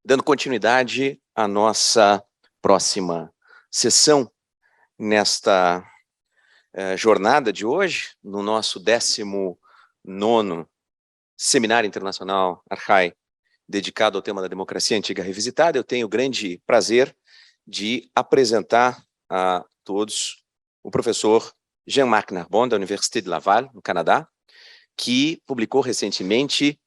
dando continuidade à nossa próxima sessão nesta jornada de hoje, no nosso 19º Seminário Internacional Archai, dedicado ao tema da democracia antiga revisitada. Eu tenho o grande prazer de apresentar a todos o professor Jean-Marc Narbonne, da Université de Laval, no Canadá, que publicou recentemente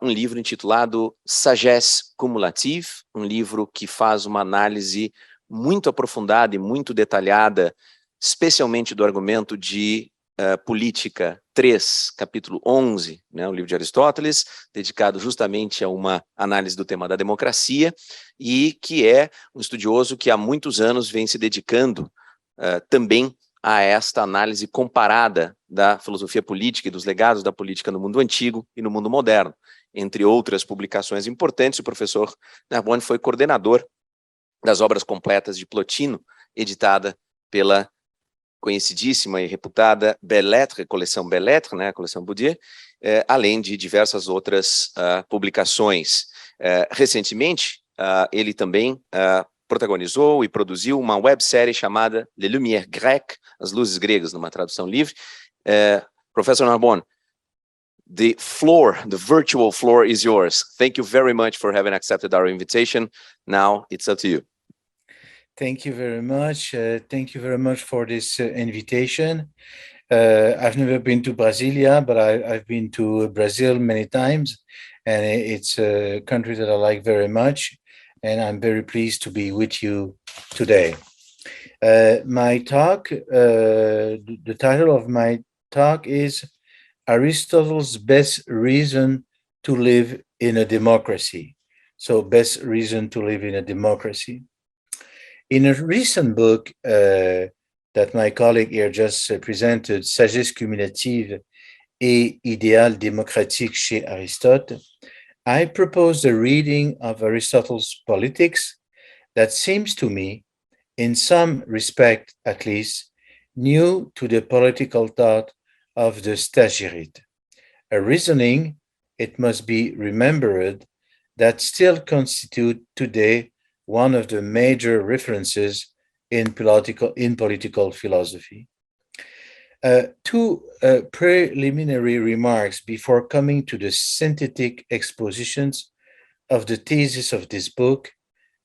um livro intitulado Sagesse Cumulative, um livro que faz uma análise muito aprofundada e muito detalhada, especialmente do argumento de Política 3, capítulo 11, né, o livro de Aristóteles, dedicado justamente a uma análise do tema da democracia, e que é um estudioso que há muitos anos vem se dedicando também a esta análise comparada da filosofia política e dos legados da política no mundo antigo e no mundo moderno. Entre outras publicações importantes, o professor Narbonne foi coordenador das obras completas de Plotino, editada pela conhecidíssima e reputada Belles-Lettres, coleção Belles-Lettres, né, a coleção Boudier, além de diversas outras publicações. Recentemente, ele também protagonizou e produziu uma websérie chamada Les Lumières Grecques, as luzes gregas, numa tradução livre. Professor Narbonne, the virtual floor is yours. Thank you very much for having accepted our invitation. Now it's up to you. Thank you very much. Thank you very much for this invitation. I've never been to Brasilia, but I've been to Brazil many times, and it's a country that I like very much, and I'm very pleased to be with you today. My talk, the title of my talk is Aristotle's Best Reason to Live in a Democracy. So, best reason to live in a democracy. In a recent book that my colleague here just presented, Sagesse cumulative et idéal démocratique chez Aristote, I proposed a reading of Aristotle's Politics that seems to me, in some respect at least, new to the political thought of the Stagirite, a reasoning, it must be remembered, that still constitute today one of the major references in political philosophy. Two preliminary remarks before coming to the synthetic expositions of the thesis of this book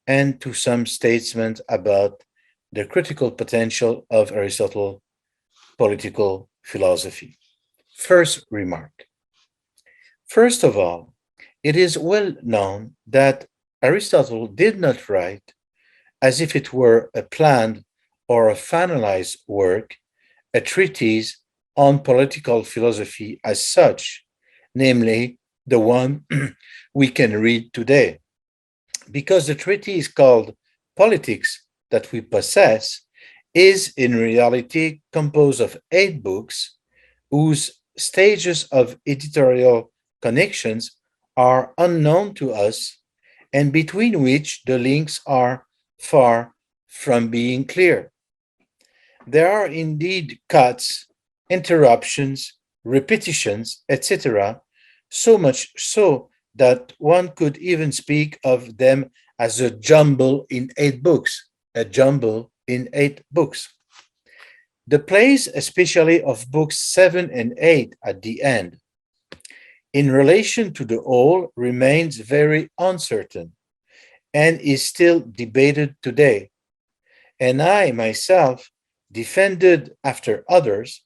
and to some statements about the critical potential of Aristotle's political philosophy. First remark. First of all, it is well known that Aristotle did not write as if it were a planned or a finalized work, a treatise on political philosophy as such, namely the one we can read today. Because the treatise called Politics that we possess is in reality composed of 8 books whose stages of editorial connections are unknown to us and between which the links are far from being clear. There are indeed cuts, interruptions, repetitions, etc., so much so that one could even speak of them as a jumble in 8 books, a jumble in 8 books. The place, especially of books 7 and 8 at the end, in relation to the whole, remains very uncertain and is still debated today. And I myself defended, after others,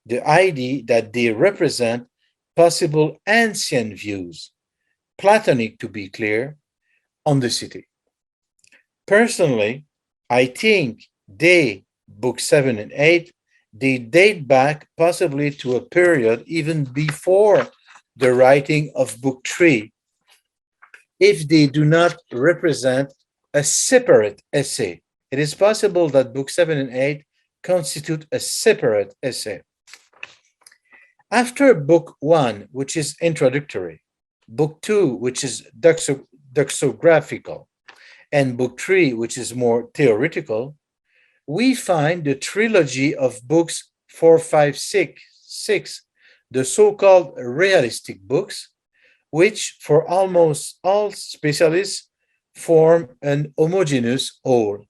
the idea that they represent possible ancient views, Platonic to be clear, on the city. Personally, I think book 7 and 8, they date back possibly to a period even before the writing of book 3, if they do not represent a separate essay. It is possible that book 7 and 8 constitute a separate essay. After book 1, which is introductory, book 2, which is doxographical, and book 3, which is more theoretical, we find the trilogy of books 4, 5, 6, the so-called realistic books, which for almost all specialists form an homogeneous whole.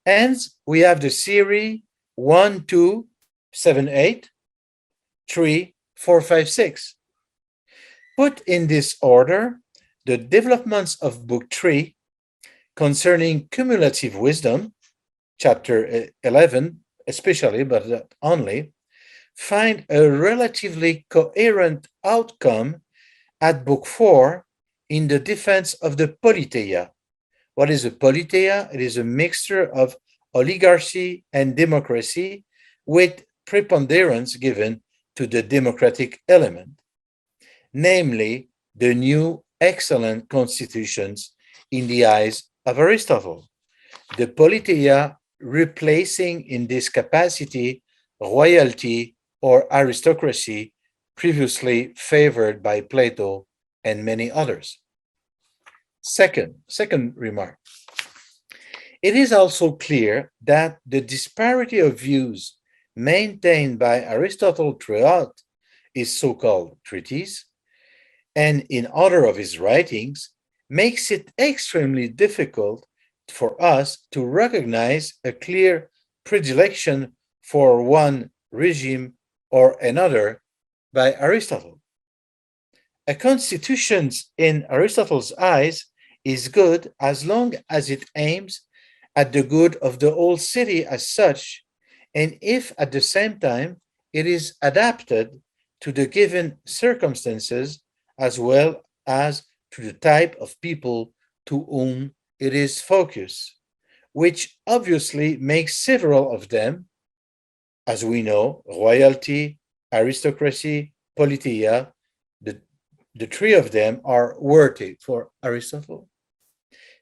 Hence, we have the series 1, 2, 7, 8, 3, 4, 5, 6. Put in this order, the developments of Book 3 concerning cumulative wisdom, chapter 11 especially, but not only, find a relatively coherent outcome at Book 4 in the defense of the politeia. What is a politeia? It is a mixture of oligarchy and democracy with preponderance given to the democratic element, namely the new excellent constitutions in the eyes of Aristotle. The politeia replacing in this capacity royalty or aristocracy previously favored by Plato and many others. Second remark. It is also clear that the disparity of views maintained by Aristotle throughout his so-called treatise and in other of his writings makes it extremely difficult for us to recognize a clear predilection for one regime or another by Aristotle. A constitution in Aristotle's eyes is good as long as it aims at the good of the whole city as such, and if at the same time it is adapted to the given circumstances as well as to the type of people to whom it is focused, which obviously makes several of them, as we know, royalty, aristocracy, politeia, the three of them are worthy for Aristotle.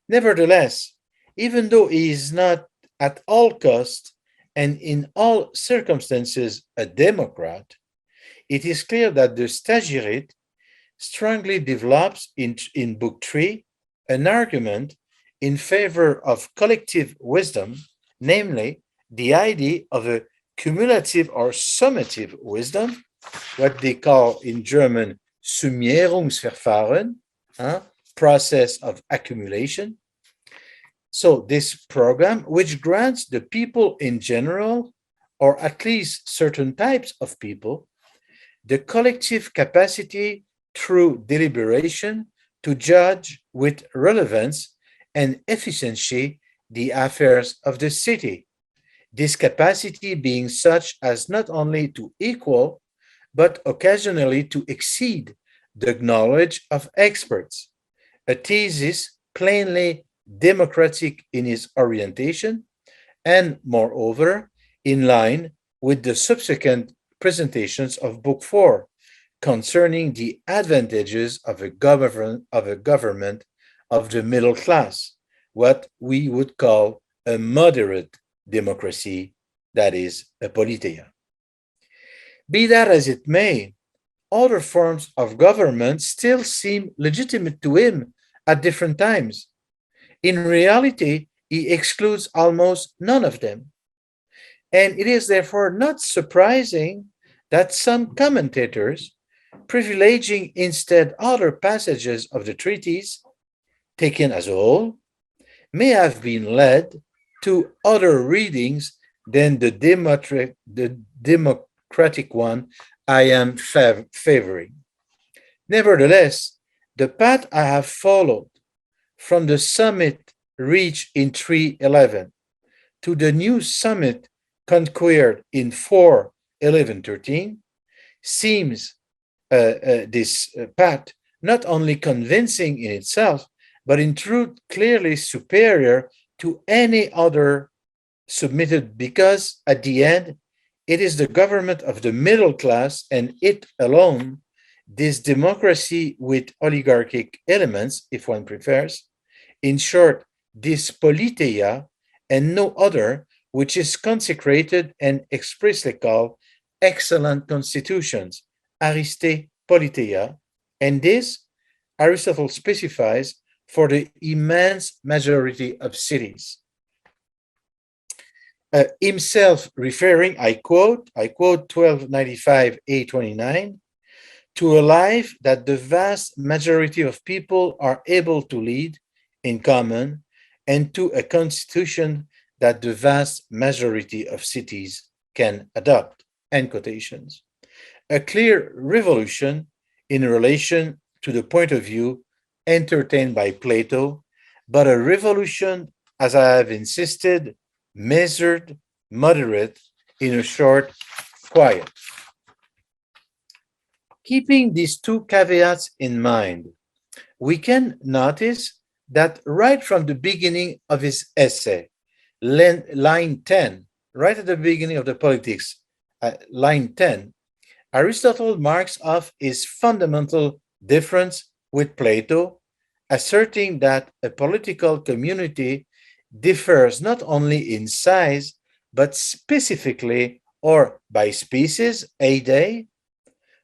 Nevertheless, even though he is not at all costs and in all circumstances a democrat, it is clear that the Stagirite strongly develops in Book 3 an argument in favor of collective wisdom, namely the idea of a cumulative or summative wisdom, what they call in German Summierungsverfahren, process of accumulation. So this program, which grants the people in general, or at least certain types of people, the collective capacity through deliberation to judge with relevance and efficiency the affairs of the city. This capacity being such as not only to equal, but occasionally to exceed the knowledge of experts, a thesis plainly democratic in its orientation, and moreover, in line with the subsequent presentations of Book 4 concerning the advantages of a government of the middle class, what we would call a moderate democracy, that is, a politeia. Be that as it may, other forms of government still seem legitimate to him at different times. In reality, he excludes almost none of them. And it is therefore not surprising that some commentators, privileging instead other passages of the treatise, taken as a whole, may have been led to other readings than the democratic one I am favoring. Nevertheless, the path I have followed from the summit reached in 311 to the new summit conquered in 4:11-13 seems this path not only convincing in itself, but in truth clearly superior to any other submitted, because at the end, it is the government of the middle class and it alone, this democracy with oligarchic elements, if one prefers, in short, this politeia and no other, which is consecrated and expressly called excellent constitutions, ariste politeia, and this Aristotle specifies for the immense majority of cities. Himself referring, I quote 1295 A29, to a life that the vast majority of people are able to lead in common, and to a constitution that the vast majority of cities can adopt, end quotations. A clear revolution in relation to the point of view entertained by Plato, but a revolution, as I have insisted, measured, moderate, in a short, quiet. Keeping these two caveats in mind, we can notice that right from the beginning of his essay, line 10, right at the beginning of the Politics, line 10, Aristotle marks off his fundamental difference with Plato, asserting that a political community differs not only in size, but specifically or by species, a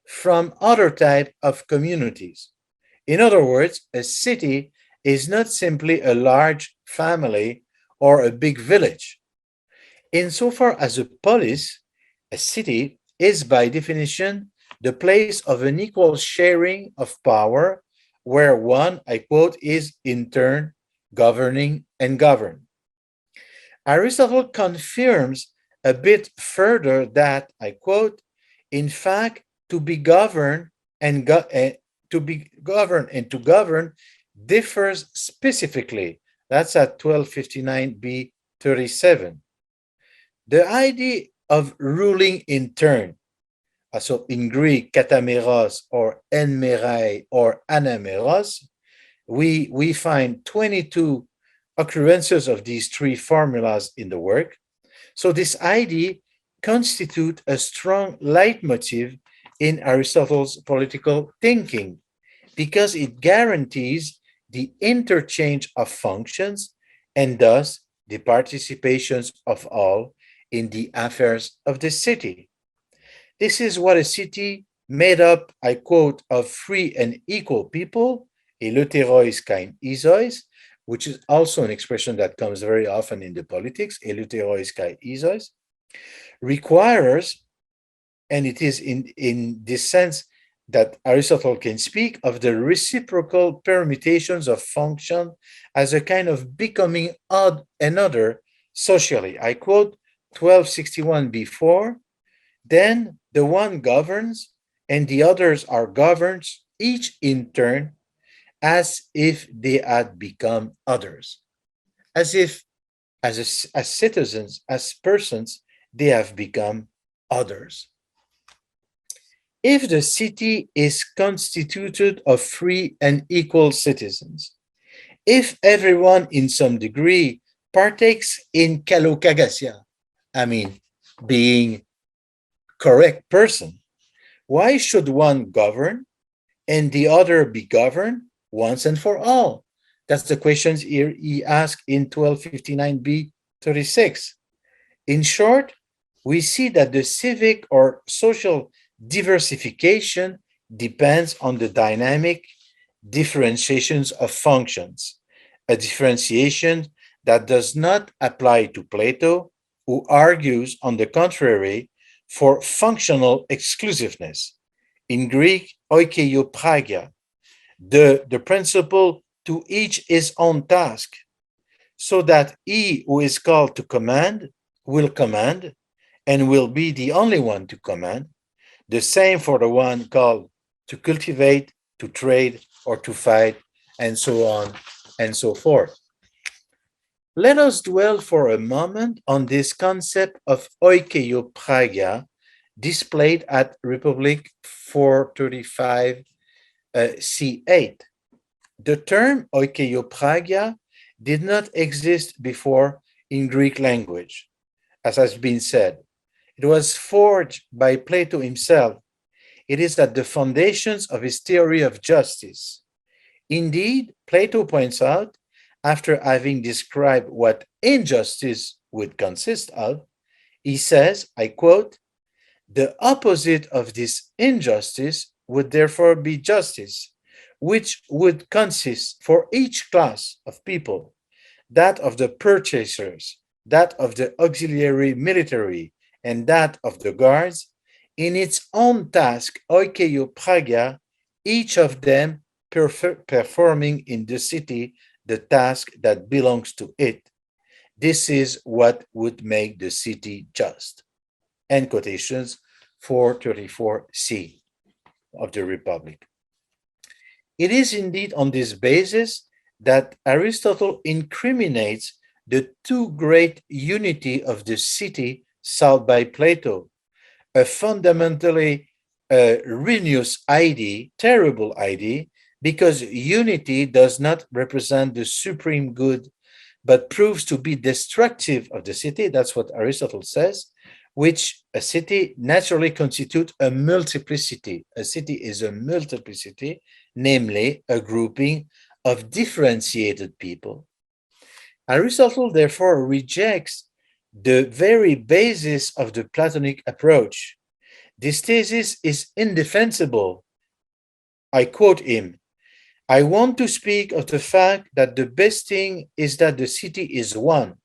from other type of communities. In other words, a city is not simply a large family or a big village. Insofar as a polis, a city, is by definition the place of an equal sharing of power, where one, I quote, is in turn governing and governed. Aristotle confirms a bit further that, I quote, in fact, to be governed and to govern differs specifically. That's at 1259b 37. The idea of ruling in turn, so in Greek, katameros or enmerai or anameros, we find 22 occurrences of these three formulas in the work. So this idea constitutes a strong leitmotif in Aristotle's political thinking, because it guarantees the interchange of functions and thus the participations of all in the affairs of the city. This is what a city made up, I quote, of free and equal people, eleuterois kai isois, which is also an expression that comes very often in the politics, eleuterois kai isois, requires, and it is in this sense that Aristotle can speak of the reciprocal permutations of function as a kind of becoming odd another socially. I quote 1261b4, then the one governs and the others are governed, each in turn, as if they had become others, as if as citizens, as persons, they have become others. If the city is constituted of free and equal citizens, if everyone in some degree partakes in kalokagasia, I mean, being correct person, why should one govern and the other be governed once and for all? That's the questions he asked in 1259b 36. In short, we see that the civic or social diversification depends on the dynamic differentiations of functions, a differentiation that does not apply to Plato, who argues, on the contrary, for functional exclusiveness. In Greek, oikeiopragia, the principle to each his own task, so that he who is called to command will command and will be the only one to command. The same for the one called to cultivate, to trade, or to fight, and so on and so forth. Let us dwell for a moment on this concept of oikeiopragia displayed at Republic 435 C8. The term oikeiopragia did not exist before in Greek language, as has been said. It was forged by Plato himself. It is at the foundations of his theory of justice. Indeed, Plato points out, after having described what injustice would consist of, he says, I quote, "The opposite of this injustice would therefore be justice, which would consist for each class of people, that of the purchasers, that of the auxiliary military, and that of the guards, in its own task, oikeio praga, each of them performing in the city the task that belongs to it. This is what would make the city just. End quotations, 434c of the Republic. It is indeed on this basis that Aristotle incriminates the too great unity of the city sought by Plato, a fundamentally ruinous idea, terrible idea, because unity does not represent the supreme good, but proves to be destructive of the city. That's what Aristotle says, which a city naturally constitutes a multiplicity. A city is a multiplicity, namely a grouping of differentiated people. Aristotle therefore rejects the very basis of the Platonic approach. This thesis is indefensible. I quote him, "I want to speak of the fact that the best thing is that the city is one,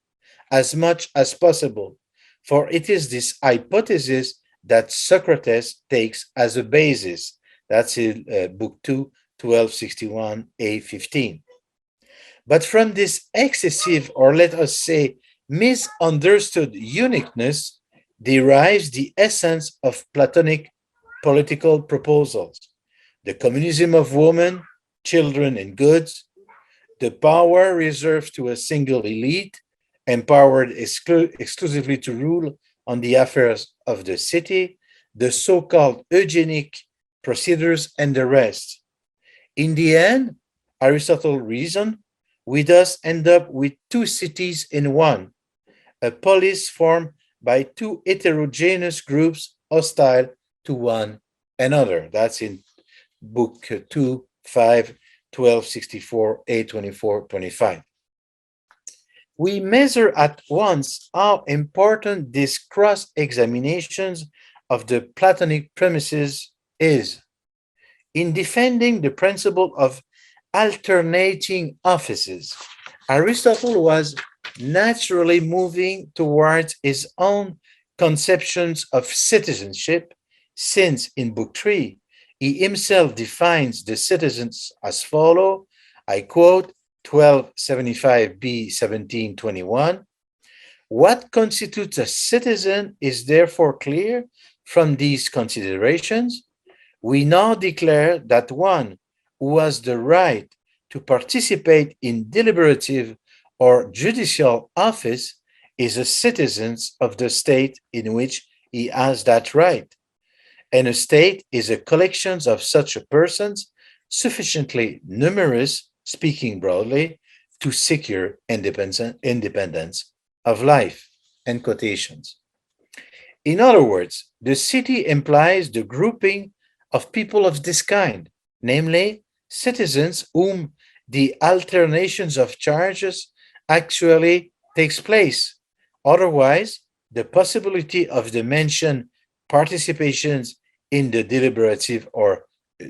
as much as possible, for it is this hypothesis that Socrates takes as a basis." That's in Book 2, 1261a15. But from this excessive, or let us say, misunderstood uniqueness derives the essence of Platonic political proposals: the communism of women, children, and goods, the power reserved to a single elite, empowered exclusively to rule on the affairs of the city, the so-called eugenic procedures, and the rest. In the end, Aristotle reasoned, we thus end up with two cities in one, a polis formed by two heterogeneous groups hostile to one another. That's in Book 2, 5, 1264, A24, 25. We measure at once how important this cross-examinations of the Platonic premises is. In defending the principle of alternating offices, Aristotle was naturally moving towards his own conceptions of citizenship, since in Book 3, he himself defines the citizens as follows, I quote, 1275b 1721. What constitutes a citizen is therefore clear from these considerations. We now declare that one who has the right to participate in deliberative or judicial office is a citizen of the state in which he has that right. And a state is a collection of such persons sufficiently numerous, speaking broadly, to secure independence of life. End quotations. In other words, the city implies the grouping of people of this kind, namely citizens whom the alternations of charges actually takes place. Otherwise, the possibility of the mentioned participations in the deliberative or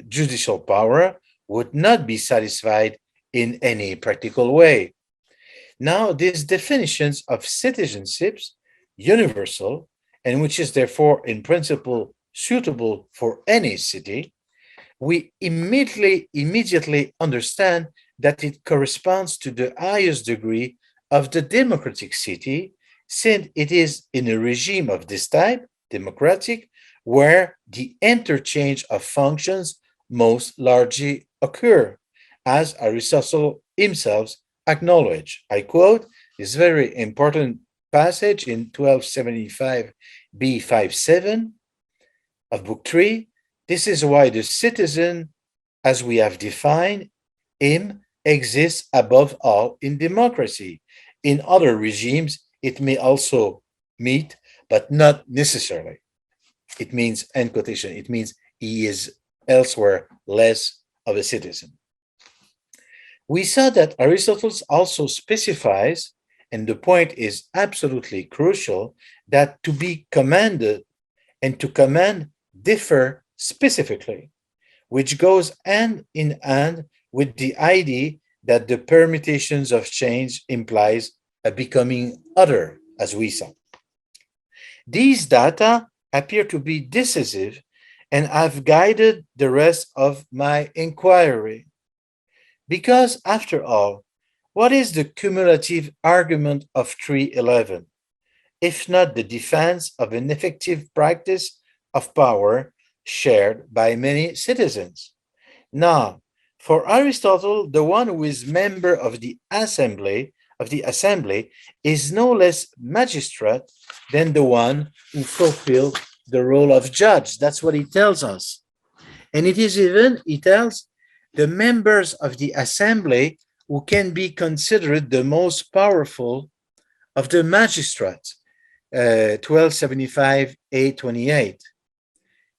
judicial power would not be satisfied in any practical way. Now, these definitions of citizenships, universal, and which is therefore in principle suitable for any city, we immediately understand that it corresponds to the highest degree of the democratic city, since it is in a regime of this type, democratic, where the interchange of functions most largely occur, as Aristotle himself acknowledged. I quote this very important passage in 1275b57 of Book 3. This is why the citizen, as we have defined him, exists above all in democracy. In other regimes, it may also meet, but not necessarily. It means, end quotation, it means he is elsewhere less of a citizen. We saw that Aristotle also specifies, and the point is absolutely crucial, that to be commanded and to command differ specifically, which goes hand in hand with the idea that the permutations of change implies a becoming other, as we saw. These data appear to be decisive and have guided the rest of my inquiry. Because, after all, what is the cumulative argument of 311, if not the defense of an effective practice of power shared by many citizens? Now, for Aristotle, the one who is member of the assembly is no less magistrate than the one who fulfills the role of judge. That's what he tells us. And it is even, he tells, the members of the assembly who can be considered the most powerful of the magistrates, 1275 A28.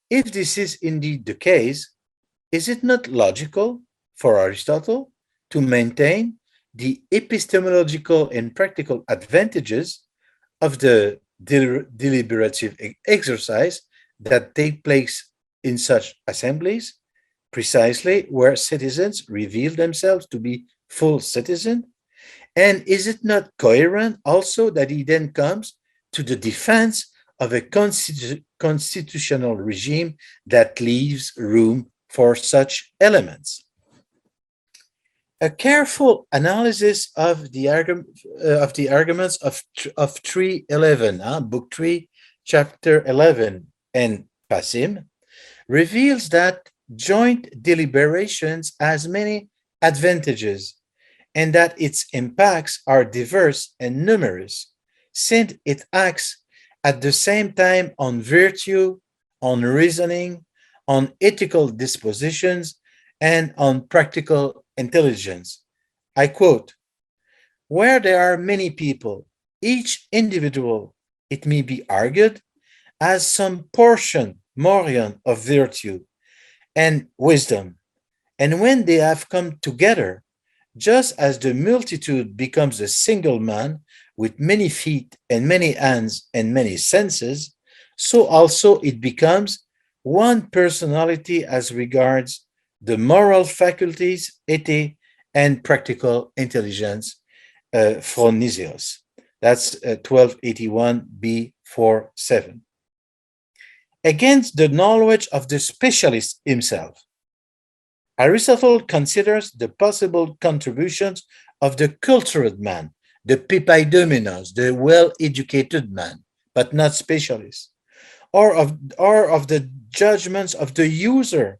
If this is indeed the case, is it not logical for Aristotle to maintain the epistemological and practical advantages of the deliberative exercise that take place in such assemblies, precisely where citizens reveal themselves to be full citizens? And is it not coherent also that he then comes to the defense of a constitutional regime that leaves room for such elements? A careful analysis of the arguments of 311, Book 3, Chapter 11, and Passim, reveals that joint deliberations has many advantages and that its impacts are diverse and numerous, since it acts at the same time on virtue, on reasoning, on ethical dispositions, and on practical intelligence. I quote, "Where there are many people, each individual, it may be argued, has some portion, morion, of virtue and wisdom. And when they have come together, just as the multitude becomes a single man with many feet and many hands and many senses, so also it becomes one personality as regards the moral faculties, ethics, and practical intelligence," Phronisius. That's 1281 B47. Against the knowledge of the specialist himself, Aristotle considers the possible contributions of the cultured man, the pipaidomenos, the well-educated man, but not specialist, or of the judgments of the user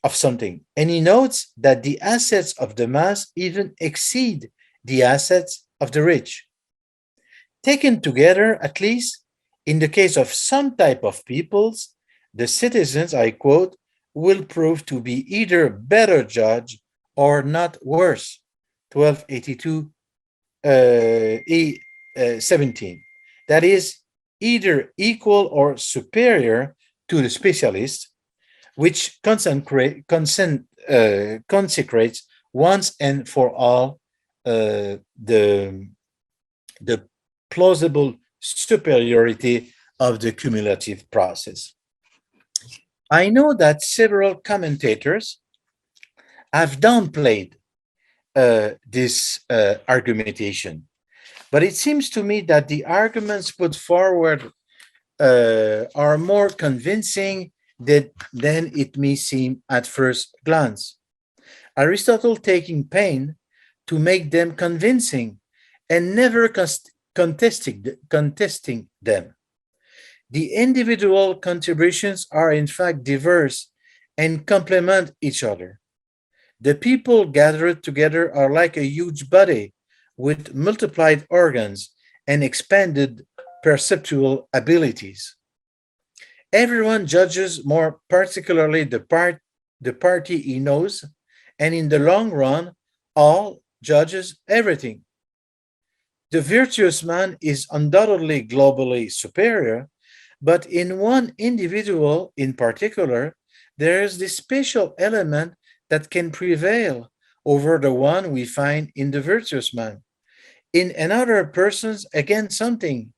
of something. And he notes that the assets of the mass even exceed the assets of the rich. Taken together, at least, in the case of some type of peoples, the citizens, I quote, will prove to be either better judged or not worse, 1282 E17. That is, either equal or superior to the specialist, which consecrates once and for all the plausible superiority of the cumulative process. I know that several commentators have downplayed this argumentation, but it seems to me that the arguments put forward are more convincing than it may seem at first glance. Aristotle taking pain to make them convincing and never contesting them. The individual contributions are in fact diverse and complement each other. The people gathered together are like a huge body with multiplied organs and expanded perceptual abilities. Everyone judges more particularly the party he knows, and in the long run, all judges everything. The virtuous man is undoubtedly globally superior, but in one individual in particular, there is this special element that can prevail over the one we find in the virtuous man. In another person's, again, something.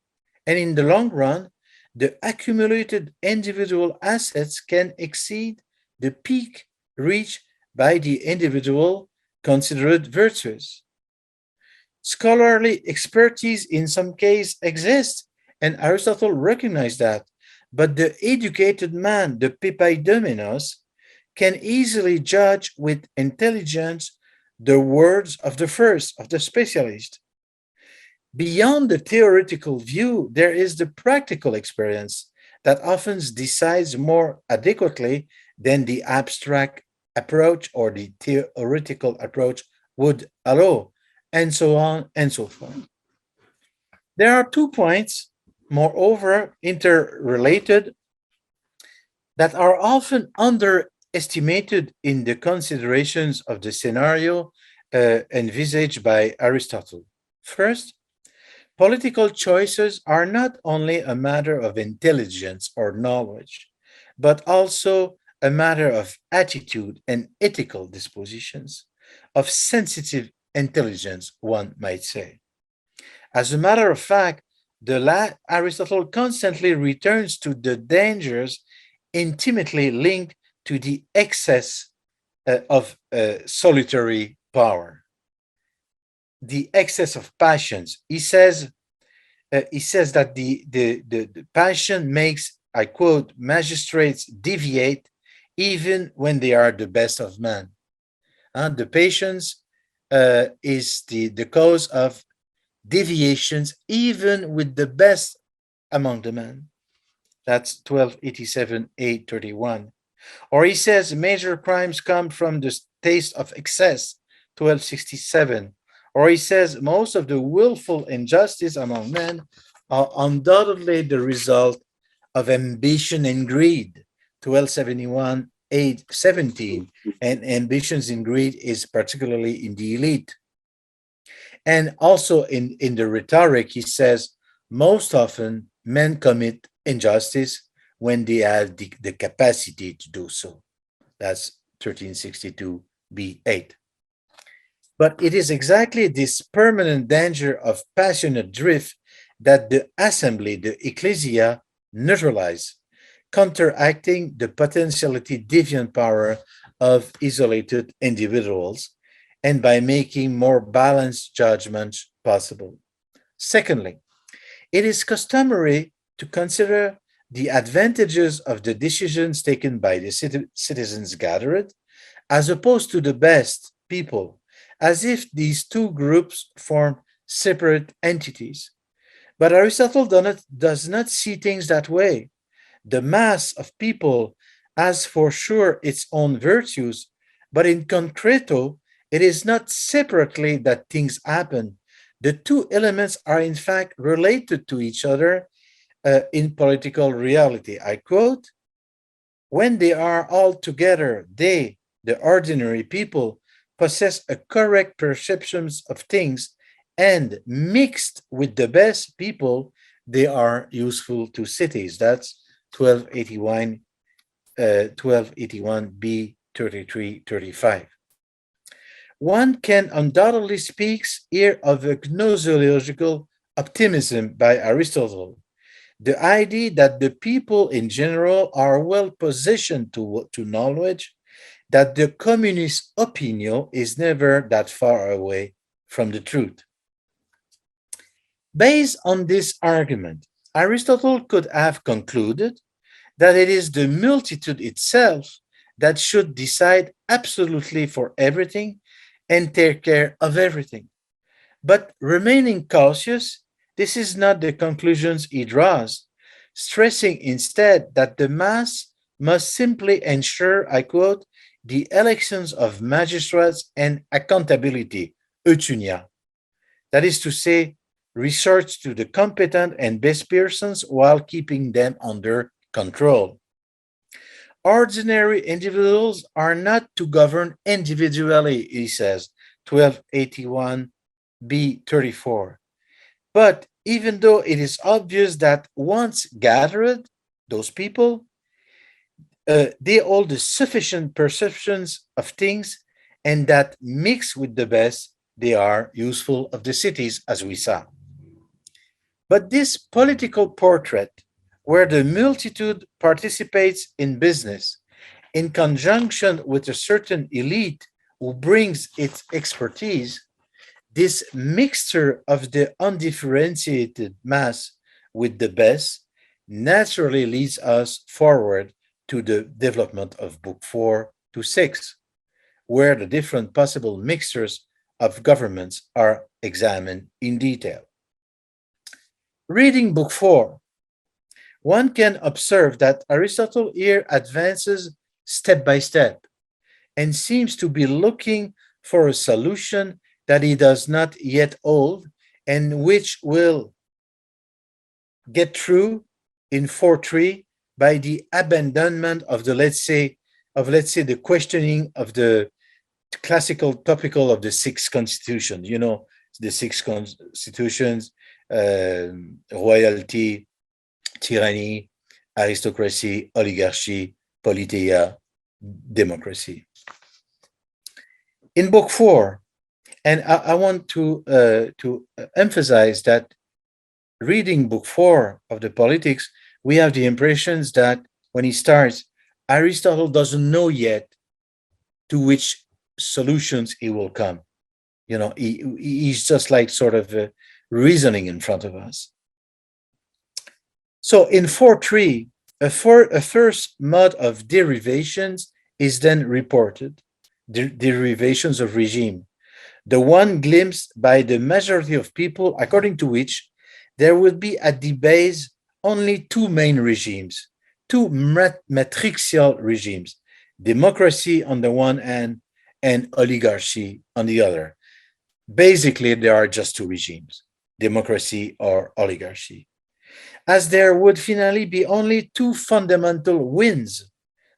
And in the long run, the accumulated individual assets can exceed the peak reached by the individual considered virtuous. Scholarly expertise in some case exists, and Aristotle recognized that, but the educated man, the pipaidomenos, can easily judge with intelligence the words of the first, of the specialist. Beyond the theoretical view, there is the practical experience that often decides more adequately than the abstract approach or the theoretical approach would allow, and so on and so forth. There are 2 points, moreover, interrelated that are often underestimated in the considerations of the scenario envisaged by Aristotle. First, political choices are not only a matter of intelligence or knowledge, but also a matter of attitude and ethical dispositions, of sensitive intelligence, one might say. As a matter of fact, Aristotle constantly returns to the dangers intimately linked to the excess of solitary power, the excess of passions. He says that the passion makes, I quote, magistrates deviate even when they are the best of men. The patience is the cause of deviations even with the best among the men. That's 1287, 831. Or he says major crimes come from the taste of excess, 1267. Or he says most of the willful injustice among men are undoubtedly the result of ambition and greed, 1271, 817. And ambitions and greed is particularly in the elite. And also in the rhetoric, he says, most often men commit injustice when they have the capacity to do so. That's 1362 B8. But it is exactly this permanent danger of passionate drift that the assembly, the ecclesia, neutralize, counteracting the potentiality deviant power of isolated individuals and by making more balanced judgments possible. Secondly, it is customary to consider the advantages of the decisions taken by the citizens gathered as opposed to the best people, as if these two groups form separate entities. But Aristotle does not see things that way. The mass of people has for sure its own virtues, but in concreto, it is not separately that things happen. The two elements are in fact related to each other in political reality. I quote, when they are all together, they, the ordinary people, possess a correct perceptions of things, and mixed with the best people, they are useful to cities. That's 1281 B 3335. One can undoubtedly speak here of a gnoseological optimism by Aristotle, the idea that the people in general are well positioned to knowledge, that the communist opinion is never that far away from the truth. Based on this argument, Aristotle could have concluded that it is the multitude itself that should decide absolutely for everything and take care of everything. But remaining cautious, this is not the conclusions he draws, stressing instead that the mass must simply ensure, I quote, the elections of magistrates and accountability, eutunia. That is to say, research to the competent and best persons while keeping them under control. Ordinary individuals are not to govern individually, he says, 1281 B34. But even though it is obvious that once gathered, those people, they hold the sufficient perceptions of things, and that mixed with the best, they are useful of the cities, as we saw. But this political portrait, where the multitude participates in business in conjunction with a certain elite who brings its expertise, this mixture of the undifferentiated mass with the best naturally leads us forward to the development of Book 4 to 6, where the different possible mixtures of governments are examined in detail. Reading Book 4, one can observe that Aristotle here advances step by step and seems to be looking for a solution that he does not yet hold and which will get through in 4.3 by the abandonment of the, let's say, the questioning of the classical topical of the six constitutions, the six constitutions, royalty, tyranny, aristocracy, oligarchy, politeia, democracy. In Book 4, and I want to emphasize that reading Book 4 of the Politics, we have the impressions that when he starts, Aristotle doesn't know yet to which solutions he will come. He's just like sort of reasoning in front of us. So in 4.3, a first mode of derivations is then reported, derivations of regime, the one glimpsed by the majority of people, according to which there would be at the base only two main regimes, two matrixial regimes, democracy on the one hand and oligarchy on the other. Basically, there are just two regimes, democracy or oligarchy. As there would finally be only two fundamental winds,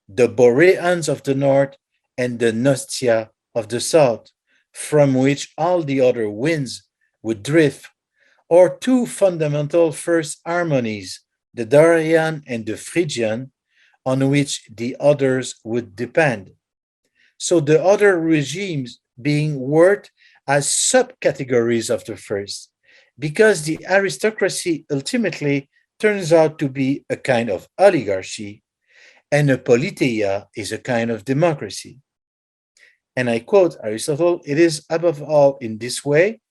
the Boreans of the north and the Nostia of the south, from which all the other winds would drift, or two fundamental first harmonies, the Dorian and the Phrygian, on which the others would depend. So the other regimes being worked as subcategories of the first, because the aristocracy ultimately turns out to be a kind of oligarchy, and a politeia is a kind of democracy. And I quote Aristotle, "It is above all in this way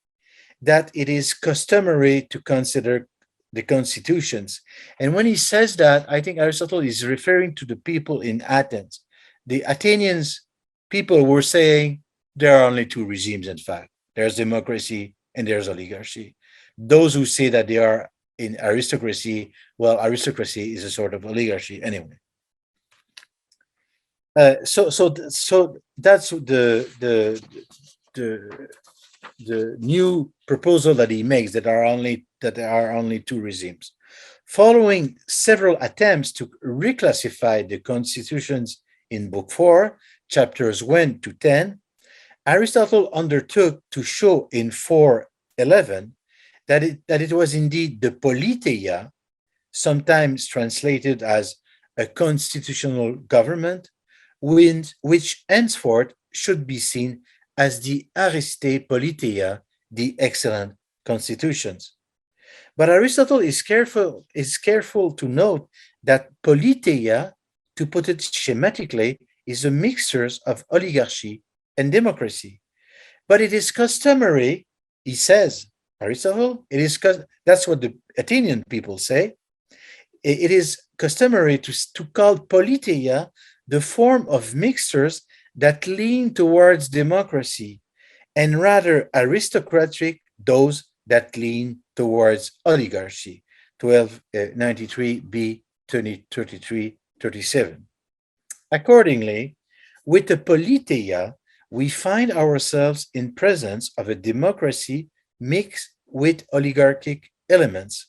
that it is customary to consider the constitutions." And when he says that, I think Aristotle is referring to the people in Athens. The Athenians people were saying there are only two regimes, in fact. There's democracy and there's oligarchy. Those who say that they are in aristocracy, well, aristocracy is a sort of oligarchy anyway. So that's the new proposal that he makes, that there are only two regimes. Following several attempts to reclassify the constitutions in Book 4, chapters 1 to 10, Aristotle undertook to show in 4.11 that it was indeed the politeia, sometimes translated as a constitutional government, which henceforth should be seen as the ariste politeia, the excellent constitutions. But Aristotle is careful to note that politeia, to put it schematically, is a mixture of oligarchy and democracy. But it is customary, he says, Aristotle, that's what the Athenian people say, it is customary to call politeia the form of mixtures that lean towards democracy, and rather aristocratic those that lean towards oligarchy. 1293b 33 37. Accordingly, with the politeia, we find ourselves in presence of a democracy mixed with oligarchic elements,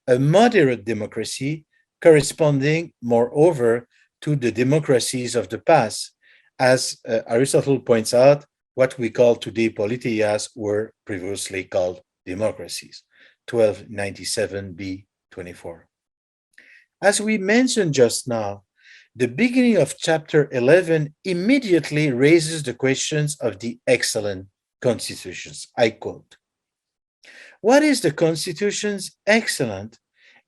a moderate democracy corresponding, moreover, to the democracies of the past. As Aristotle points out, what we call today politeias were previously called democracies. 1297b 24. As we mentioned just now, the beginning of chapter 11 immediately raises the questions of the excellent constitutions. I quote, "What is the constitution's excellent,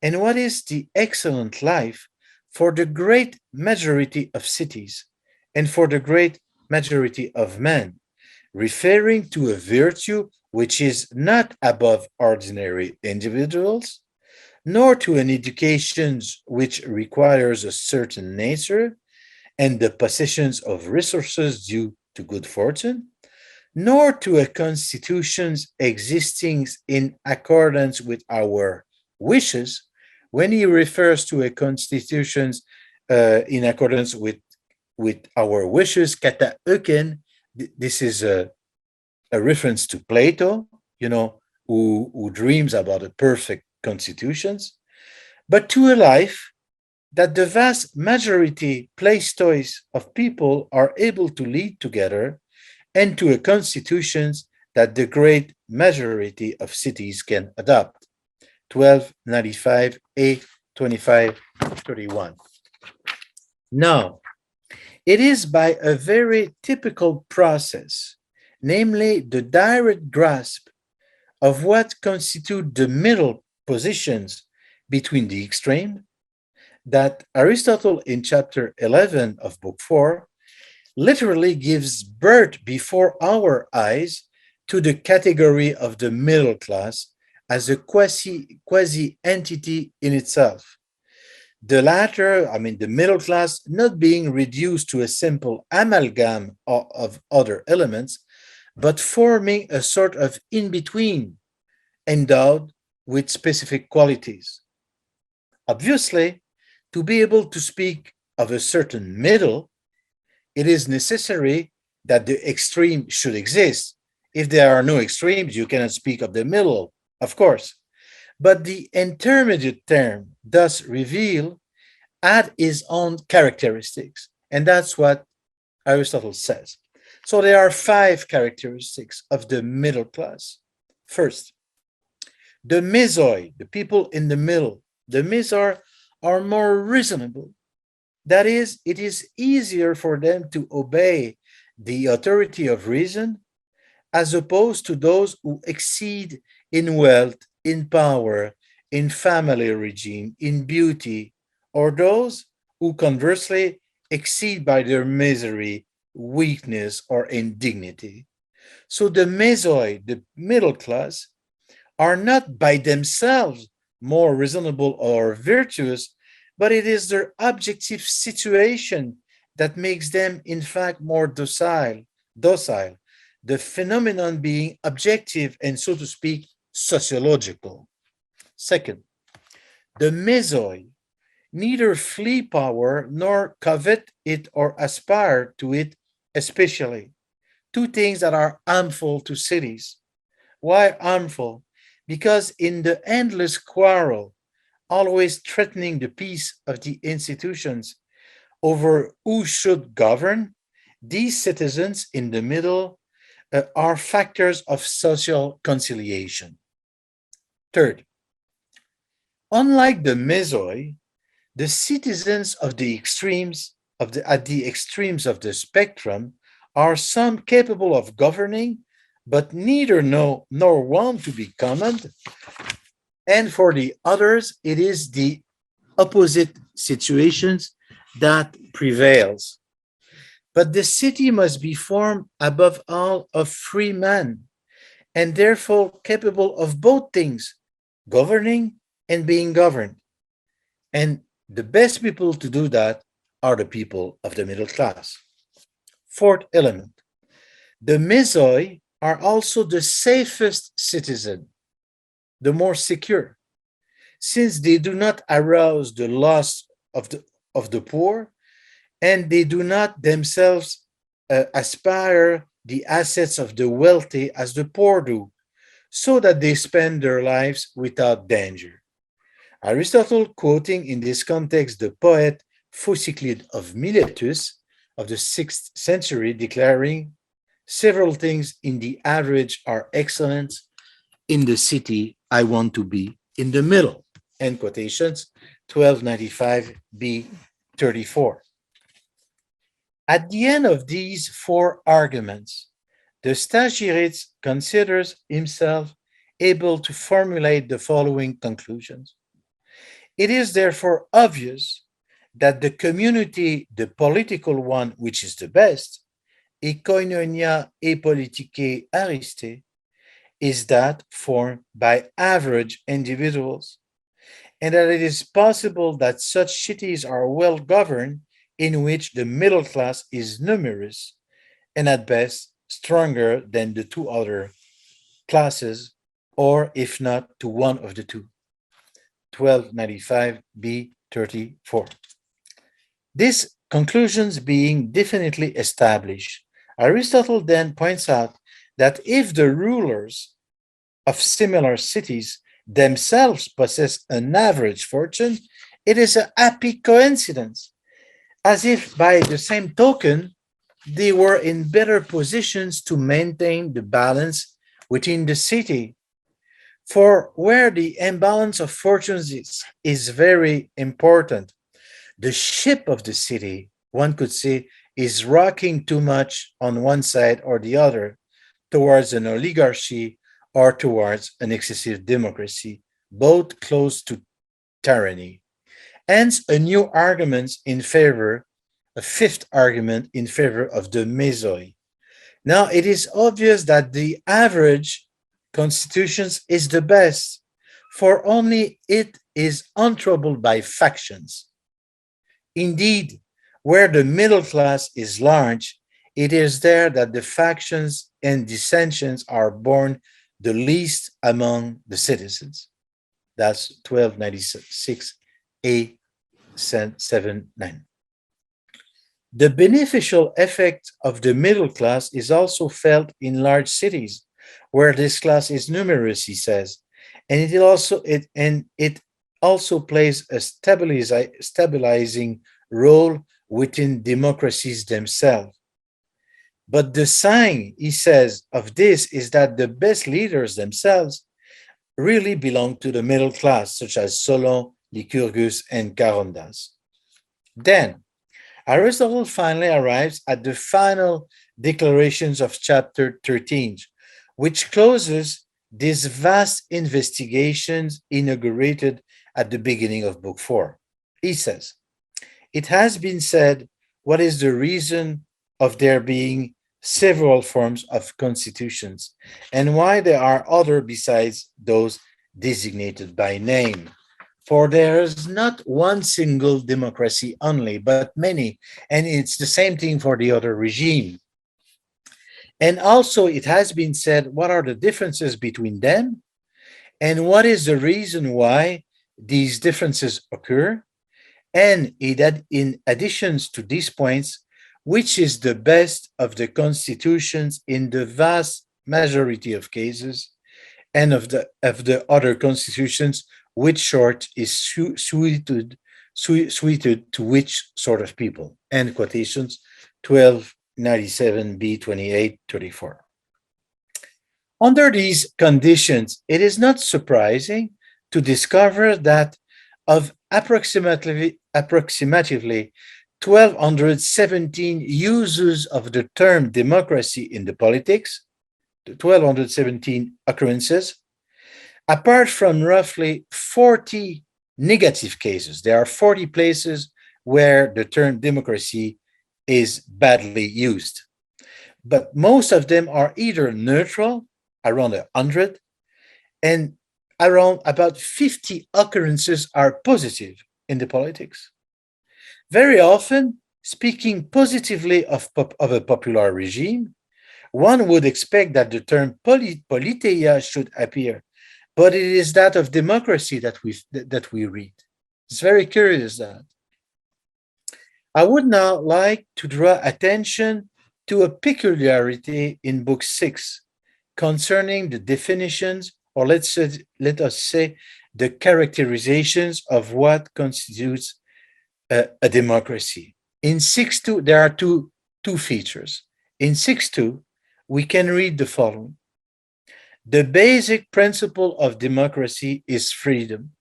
and what is the excellent life for the great majority of cities and for the great majority of men, referring to a virtue which is not above ordinary individuals, nor to an education which requires a certain nature and the possessions of resources due to good fortune, nor to a constitution existing in accordance with our wishes. When he refers to a constitution in accordance with our wishes, kata euken, this is a reference to Plato, who dreams about a perfect constitutions, but to a life that the vast majority placestois of people are able to lead together, and to a constitutions that the great majority of cities can adopt. 1295 A 2531. Now, it is by a very typical process, namely the direct grasp of what constitute the middle positions between the extreme, that Aristotle in chapter 11 of book 4 literally gives birth before our eyes to the category of the middle class as a quasi entity in itself. The latter, the middle class, not being reduced to a simple amalgam of other elements, but forming a sort of in-between endowed with specific qualities. Obviously, to be able to speak of a certain middle, it is necessary that the extreme should exist. If there are no extremes, you cannot speak of the middle, of course. But the intermediate term does reveal add its own characteristics, and that's what Aristotle says. So there are 5 characteristics of the middle class. First, the mesoi, the people in the middle, the mesoi are more reasonable. That is, it is easier for them to obey the authority of reason as opposed to those who exceed in wealth, in power, in family regime, in beauty, or those who conversely exceed by their misery, weakness, or indignity. So the mesoi, the middle class, are not by themselves more reasonable or virtuous, but it is their objective situation that makes them, in fact, more docile, the phenomenon being objective and, so to speak, sociological. Second, the mesoi neither flee power nor covet it or aspire to it, especially. 2 things that are harmful to cities. Why harmful? Because in the endless quarrel, always threatening the peace of the institutions over who should govern, these citizens in the middle are factors of social conciliation. Third, unlike the mesoi, the citizens of the extremes at the extremes of the spectrum are some capable of governing, but neither know nor want to be commanded. And for the others, it is the opposite situations that prevails. But the city must be formed above all of free men, and therefore capable of both things, governing and being governed. And the best people to do that are the people of the middle class. Fourth element, the mesoi are also the safest citizen, the more secure, since they do not arouse the loss of the poor, and they do not themselves aspire the assets of the wealthy as the poor do, so that they spend their lives without danger. Aristotle, quoting in this context the poet Phocyclid of Miletus of the 6th century, declaring, several things in the average are excellent. In the city, I want to be in the middle. End quotations, 1295 B 34. At the end of these 4 arguments, the Stagirite considers himself able to formulate the following conclusions. It is therefore obvious that the community, the political one, which is the best, e koinonia e politike ariste, is that formed by average individuals. and that it is possible that such cities are well governed in which the middle class is numerous and at best stronger than the two other classes, or if not to one of the two. 1295 B 34. These conclusions being definitely established, Aristotle then points out that if the rulers of similar cities themselves possess an average fortune, it is a happy coincidence, as if by the same token, they were in better positions to maintain the balance within the city. For where the imbalance of fortunes is very important, the ship of the city, one could say, is rocking too much on one side or the other towards an oligarchy or towards an excessive democracy, both close to tyranny. Hence, a fifth argument in favor of the mesoi. Now, it is obvious that the average constitutions is the best, for only it is untroubled by factions. Indeed, where the middle class is large, it is there that the factions and dissensions are born the least among the citizens. That's 1296 A 79. The beneficial effect of the middle class is also felt in large cities, where this class is numerous, he says, and it also plays a stabilizing role within democracies themselves. But the sign, he says, of this is that the best leaders themselves really belong to the middle class, such as Solon, Lycurgus, and Charondas. Then, Aristotle finally arrives at the final declarations of chapter 13, which closes these vast investigations inaugurated at the beginning of Book 4. He says, "It has been said, what is the reason of there being several forms of constitutions, and why there are other besides those designated by name? For there is not one single democracy only, but many, and it's the same thing for the other regime. And also it has been said, what are the differences between them? And what is the reason why these differences occur? And in addition to these points, which is the best of the constitutions in the vast majority of cases, and of the other constitutions, which sort is suited to which sort of people?" End quotations, 1297 B 28 34. Under these conditions, it is not surprising to discover that of approximately 1217 uses of the term democracy in the politics, 1217 occurrences, apart from roughly 40 negative cases. There are 40 places where the term democracy is badly used. But most of them are either neutral, around 100, and around about 50 occurrences are positive in the politics. Very often, speaking positively of a popular regime, one would expect that the term politeia should appear, but it is that of democracy that we read. It's very curious that. I would now like to draw attention to a peculiarity in Book 6 concerning the definitions, or let us say, the characterizations of what constitutes a democracy. In 6.2, there are two features. In 6.2, we can read the following. The basic principle of democracy is freedom.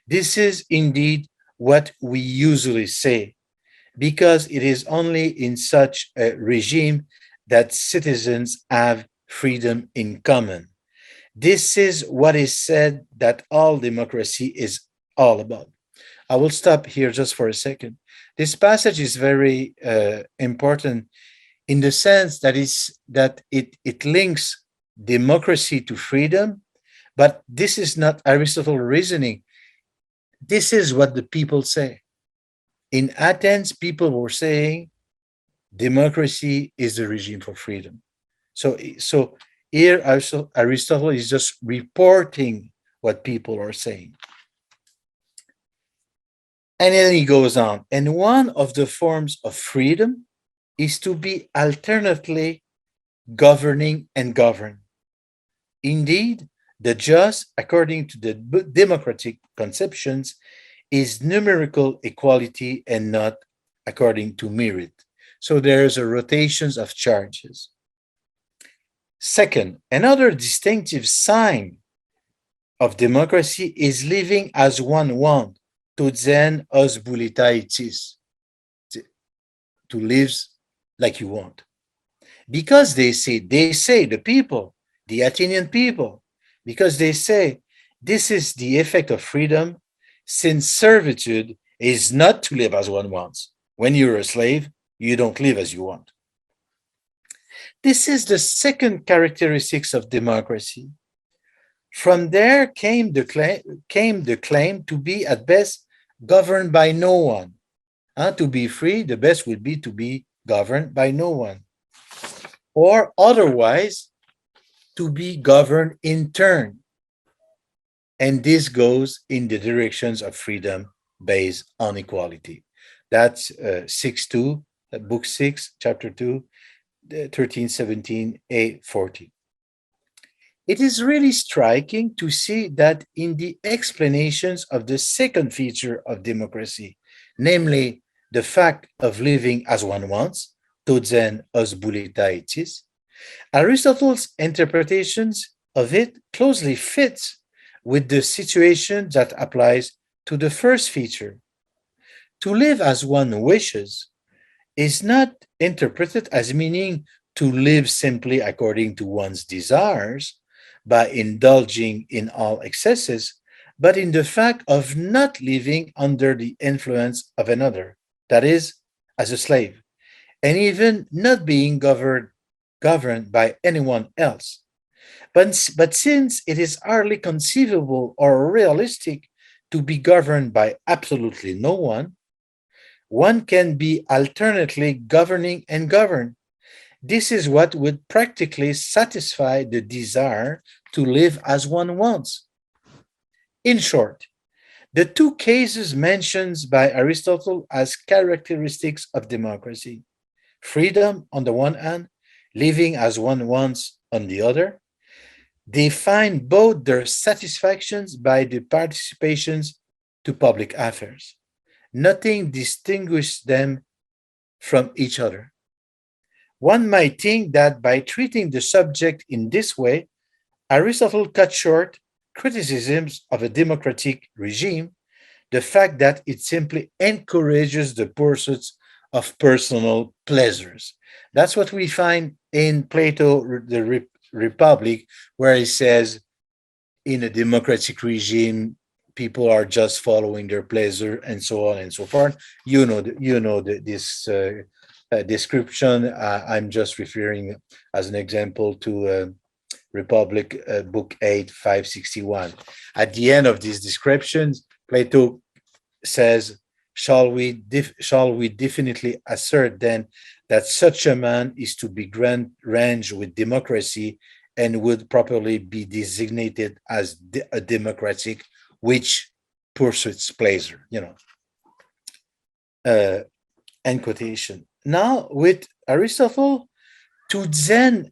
This is indeed what we usually say, because it is only in such a regime that citizens have freedom in common. This is what is said that all democracy is all about. I will stop here just for a second. This passage is very important in the sense that it links democracy to freedom, but this is not Aristotle's reasoning. this is what the people say. In Athens, people were saying democracy is the regime for freedom. So here Aristotle is just reporting what people are saying. And then he goes on. And one of the forms of freedom is to be alternately governing and governed. Indeed, the just, according to the democratic conceptions, is numerical equality and not according to merit. So there's a rotations of charges. Second, another distinctive sign of democracy is living as one wants, to zen os boulitaitis, to live like you want. Because they say, the people, the Athenian people, because they say, this is the effect of freedom, since servitude is not to live as one wants. When you're a slave, you don't live as you want. This is the second characteristics of democracy. From there came the claim to be at best governed by no one. To be free, the best would be to be governed by no one. Or otherwise, to be governed in turn. And this goes in the directions of freedom based on equality. That's 6.2, book 6, chapter 2, 1317, A40. It is really striking to see that in the explanations of the second feature of democracy, namely the fact of living as one wants, to zen os boulitaitis, Aristotle's interpretations of it closely fits with the situation that applies to the first feature. To live as one wishes is not interpreted as meaning to live simply according to one's desires by indulging in all excesses, but in the fact of not living under the influence of another, that is, as a slave, and even not being governed by anyone else. But since it is hardly conceivable or realistic to be governed by absolutely no one can be alternately governing and governed. This is what would practically satisfy the desire to live as one wants. In short, the two cases mentioned by Aristotle as characteristics of democracy, freedom on the one hand, living as one wants on the other, they find both their satisfactions by the participations to public affairs. Nothing distinguishes them from each other. One might think that by treating the subject in this way, Aristotle cut short criticisms of a democratic regime, the fact that it simply encourages the pursuits of personal pleasures. That's what we find in Plato, the Republic, where he says, in a democratic regime, people are just following their pleasure and so on and so forth. This description. I'm just referring as an example to Republic, Book 8, 561. At the end of these descriptions, Plato says, shall we definitely assert then that such a man is to be ranged with democracy and would properly be designated as a democratic which pursues pleasure, end quotation. Now, with Aristotle, to zen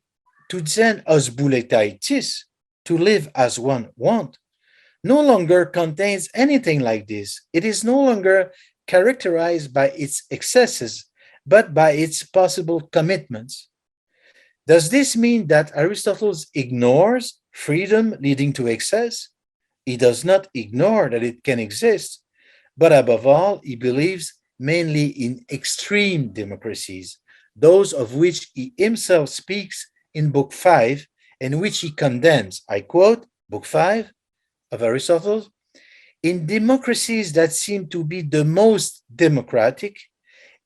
os boulitaitis, to live as one want, no longer contains anything like this. It is no longer characterized by its excesses, but by its possible commitments. Does this mean that Aristotle ignores freedom leading to excess? He does not ignore that it can exist, but above all, he believes mainly in extreme democracies, those of which he himself speaks in Book 5, and which he condemns. I quote, Book 5 of Aristotle, in democracies that seem to be the most democratic,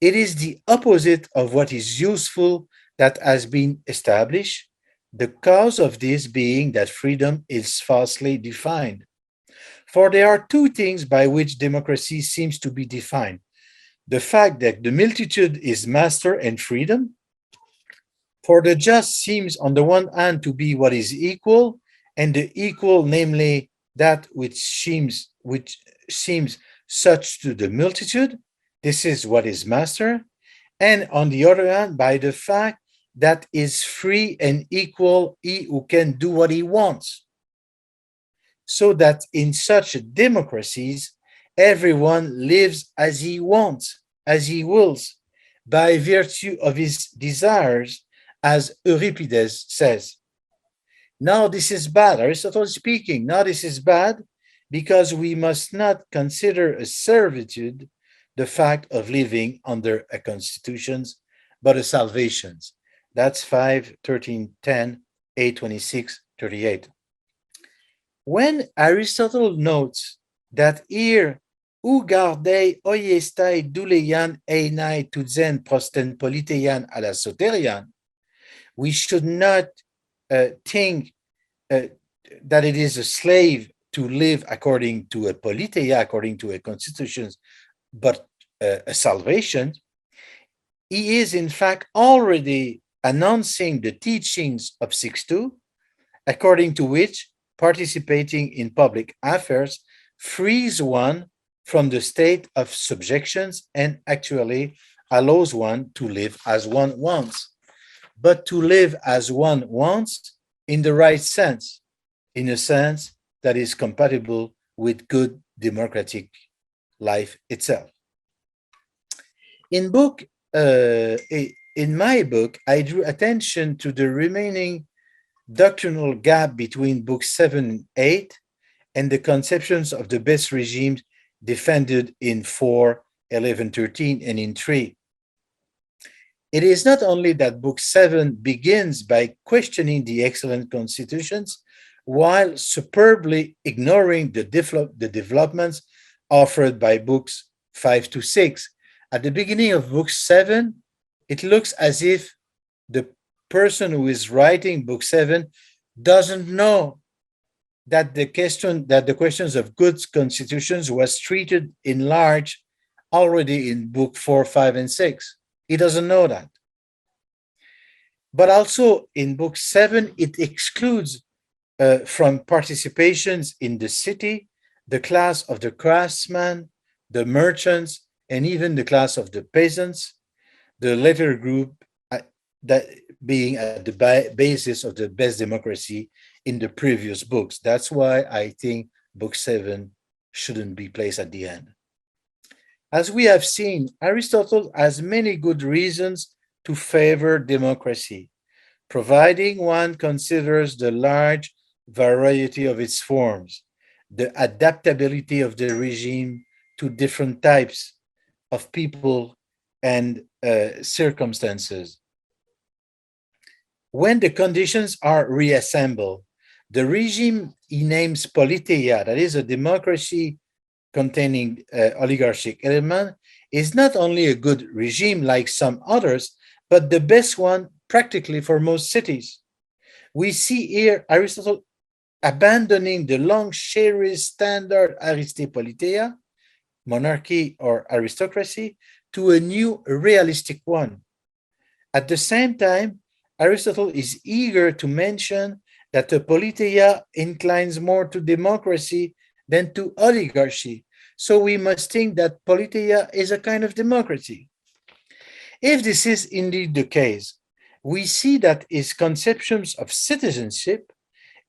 it is the opposite of what is useful that has been established, the cause of this being that freedom is falsely defined. For there are two things by which democracy seems to be defined. The fact that the multitude is master and freedom. For the just seems on the one hand to be what is equal, and the equal, namely that which seems such to the multitude. This is what is master. And on the other hand, by the fact that is free and equal, he who can do what he wants. So that in such democracies, everyone lives as he wants, as he wills, by virtue of his desires, as Euripides says. Now this is bad, Aristotle speaking, now this is bad because we must not consider a servitude the fact of living under a constitutions, but a salvations. That's 5, 13, 10, 8, 26, 38. When Aristotle notes that here, ou gardei oiestai douleian einai tuzen prosten politeian ala soterian, we should not think that it is a slave to live according to a politeia, according to a constitution, but a salvation. He is in fact already announcing the teachings of 6.2, according to which participating in public affairs frees one from the state of subjections and actually allows one to live as one wants, but to live as one wants in the right sense, in a sense that is compatible with good democratic life itself. In my book, I drew attention to the remaining doctrinal gap between books 7 and 8 and the conceptions of the best regimes defended in 4, 11, 13, and in 3. It is not only that book 7 begins by questioning the excellent constitutions while superbly ignoring the developments offered by books 5 to 6. At the beginning of book 7, it looks as if the person who is writing book 7 doesn't know that the questions of good constitutions was treated in large already in book 4, 5, and 6. He doesn't know that. But also in book 7, it excludes from participations in the city the class of the craftsmen, the merchants, and even the class of the peasants, the latter group that being at the basis of the best democracy in the previous books. That's why I think book 7 shouldn't be placed at the end. As we have seen, Aristotle has many good reasons to favor democracy, providing one considers the large variety of its forms, the adaptability of the regime to different types of people and circumstances. When the conditions are reassembled, the regime he names politeia, that is a democracy containing oligarchic element, is not only a good regime like some others, but the best one practically for most cities. We see here Aristotle abandoning the long cherished standard aristepoliteia, monarchy or aristocracy, to a new realistic one. At the same time, Aristotle is eager to mention that the politeia inclines more to democracy than to oligarchy. So we must think that politeia is a kind of democracy. If this is indeed the case, we see that his conceptions of citizenship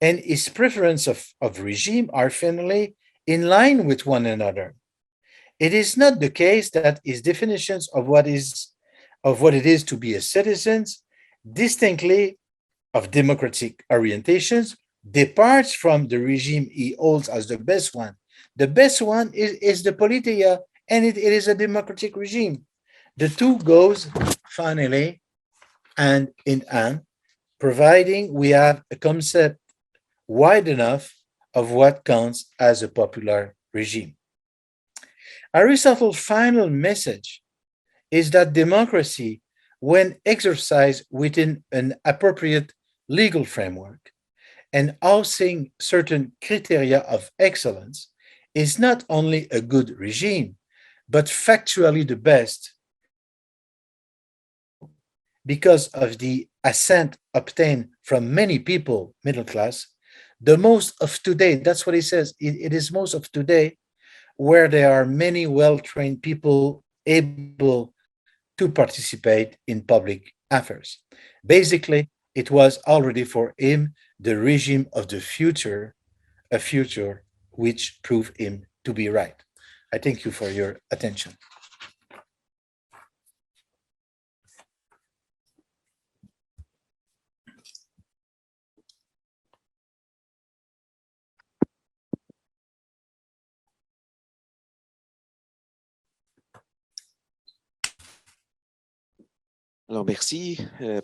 and his preference of regime are finally in line with one another. It is not the case that his definitions of what it is to be a citizen, distinctly of democratic orientations, departs from the regime he holds as the best one. The best one is the politeia, and it is a democratic regime. The two goes finally hand in hand, providing we have a concept wide enough of what counts as a popular regime. Aristotle's final message is that democracy, when exercised within an appropriate legal framework and housing certain criteria of excellence, is not only a good regime, but factually the best because of the assent obtained from many people, middle class, the most of today, that's what he says, it is most of today, where there are many well-trained people able to participate in public affairs. Basically, it was already for him the regime of the future, a future which proved him to be right. I thank you for your attention. Alors, merci,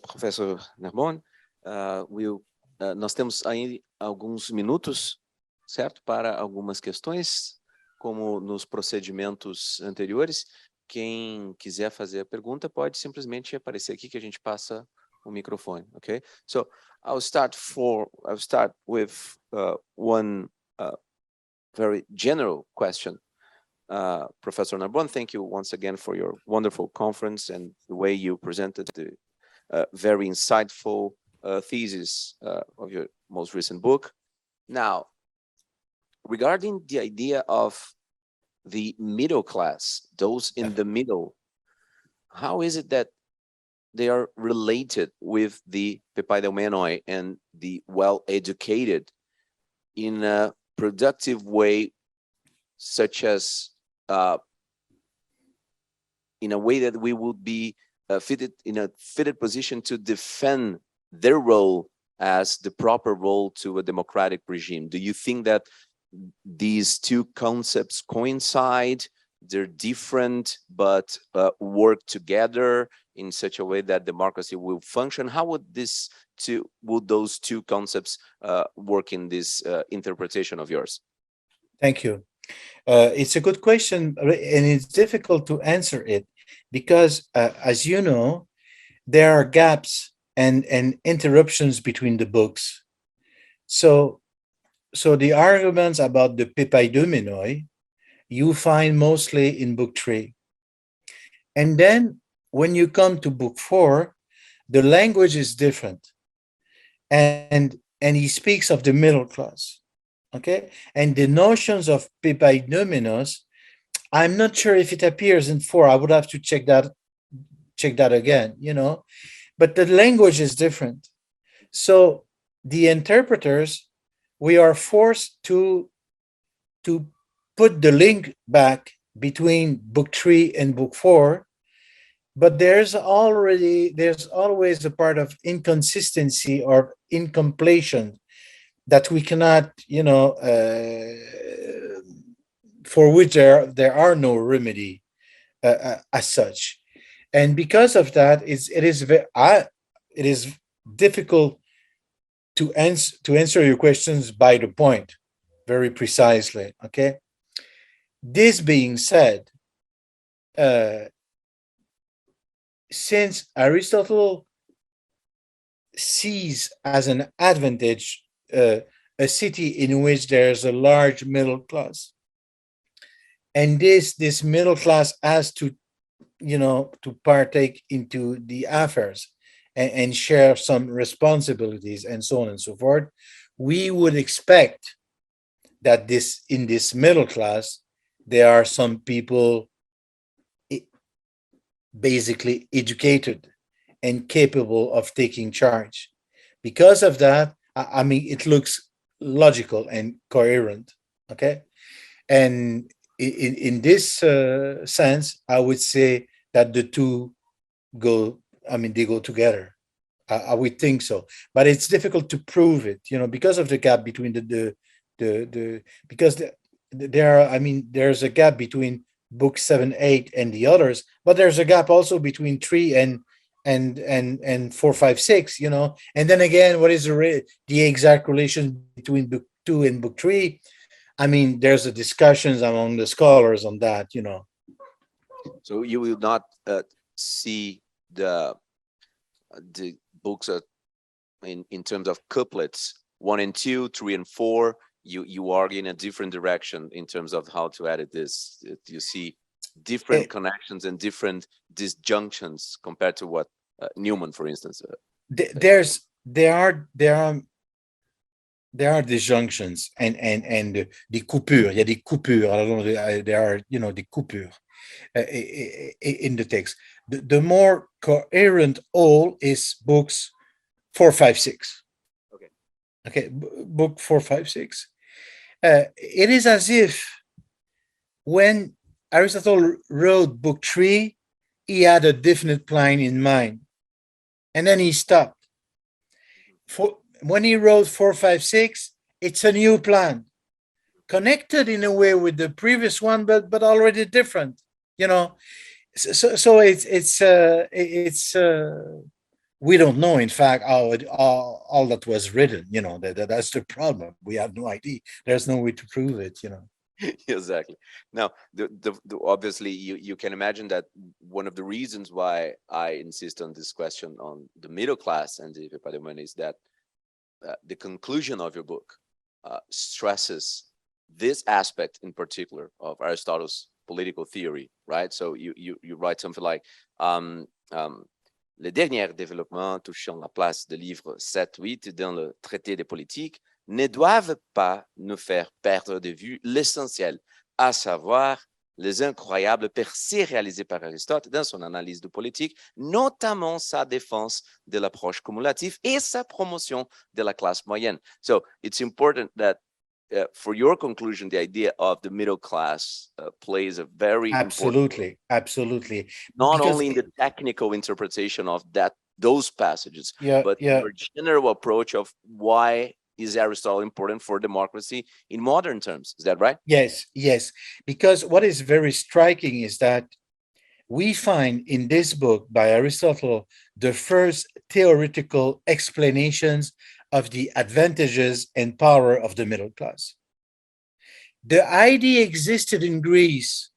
professor Narbonne. Nós temos aí alguns minutos, certo, para algumas questões, como nos procedimentos anteriores. Quem quiser fazer a pergunta pode simplesmente aparecer aqui que a gente passa o microfone, okay? So, I'll start with one very general question. Professor Narbonne, thank you once again for your wonderful conference and the way you presented the very insightful thesis of your most recent book. Now, regarding the idea of the middle class, those in the middle, how is it that they are related with the pepaidomenoi and the well-educated in a productive way, such as in a way that we would be fitted position to defend their role as the proper role to a democratic regime? Do you think that these two concepts coincide? They're different, but work together in such a way that democracy will function? How would those two concepts work in this interpretation of yours? Thank you. It's a good question, and it's difficult to answer it because, as you know, there are gaps and interruptions between the books. So the arguments about the pepaidomenoi you find mostly in book 3. And then when you come to book 4, the language is different. And he speaks of the middle class. Okay, and the notions of pepaidomenos, I'm not sure if it appears in 4. I would have to check that again, but the language is different. So the interpreters, we are forced to put the link back between book 3 and book 4, but there's always a part of inconsistency or incompletion that we cannot, for which there are no remedy as such. And because of that, it is difficult to answer your questions by the point, very precisely. Okay. This being said, since Aristotle sees as an advantage a city in which there's a large middle class, and this middle class has to partake into the affairs and share some responsibilities and so on and so forth, we would expect that in this middle class there are some people basically educated and capable of taking charge. Because of that, I mean, it looks logical and coherent. Okay, and in this sense, I would say that the two they go together. I would think so, but it's difficult to prove it, because of the gap between there's a gap between book 7, 8 and the others, but there's a gap also between 3 and 4, 5, 6, and then again, what is the exact relation between book 2 and book 3? I mean, there's a discussions among the scholars on that, So you will not see the books in terms of couplets 1 and 2, 3 and 4, you argue in a different direction in terms of how to edit this. You see different connections and different disjunctions compared to what Newman, for instance. There are disjunctions and des coupures. Il y a des coupures. There are, des coupures in the text. The more coherent whole is books 4, 5, 6. Okay, book 4, 5, 6. It is as if when Aristotle wrote book 3, he had a definite plan in mind, and then he stopped. When he wrote 4, 5, 6, it's a new plan, connected in a way with the previous one, but already different. So it's we don't know, in fact, how all that was written. That's the problem. We have no idea. There's no way to prove it. Exactly. Now, obviously, you can imagine that one of the reasons why I insist on this question on the middle class and the patrimonio is that the conclusion of your book stresses this aspect in particular of Aristotle's political theory, right? So you write something like les derniers développements touchant la place des livres 7, 8 dans le traité de politique ne doivent pas nous faire perdre de vue l'essentiel, à savoir les incroyables percées réalisées par Aristote dans son analyse de politique, notamment sa défense de l'approche cumulative et sa promotion de la classe moyenne. So it's important that for your conclusion, the idea of the middle class plays a very absolutely. Not because only in the technical interpretation of those passages, but your general approach of why is Aristotle important for democracy in modern terms. Is that right? Yes. Because what is very striking is that we find in this book by Aristotle the first theoretical explanations of the advantages and power of the middle class. The idea existed in Greece.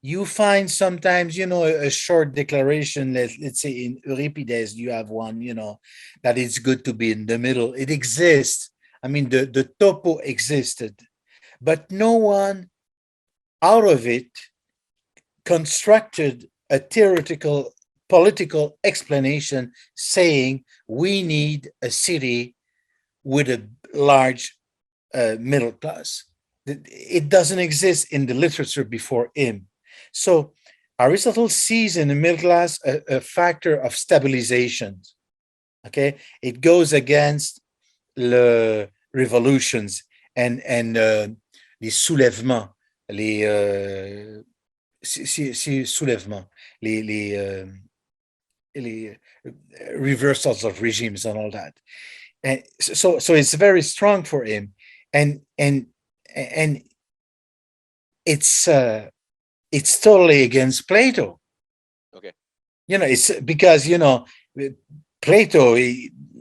You find sometimes, a short declaration, let's say in Euripides, you have one, that it's good to be in the middle. It exists. I mean, the topo existed, but no one out of it constructed a theoretical political explanation saying we need a city with a large middle class. It doesn't exist in the literature before him. So Aristotle sees in the middle class a factor of stabilization. Okay, it goes against the revolutions and les soulèvements, les reversals of regimes and all that. And so it's very strong for him, and it's totally against Plato. Okay. It's because Plato,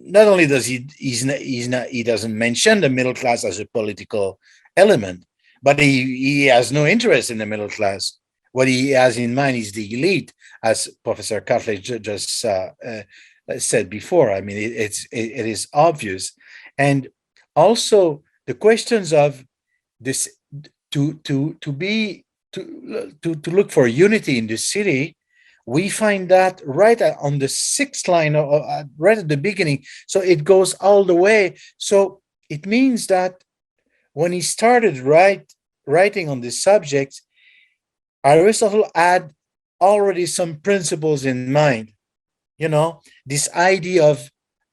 not only does he doesn't mention the middle class as a political element, but he has no interest in the middle class. What he has in mind is the elite, as Professor Cartlett just said before. I mean, it is obvious, and also the questions of this to look for unity in the city. We find that right on the 6th line, right at the beginning. So it goes all the way. So it means that when he started writing on this subject, Aristotle had already some principles in mind. This idea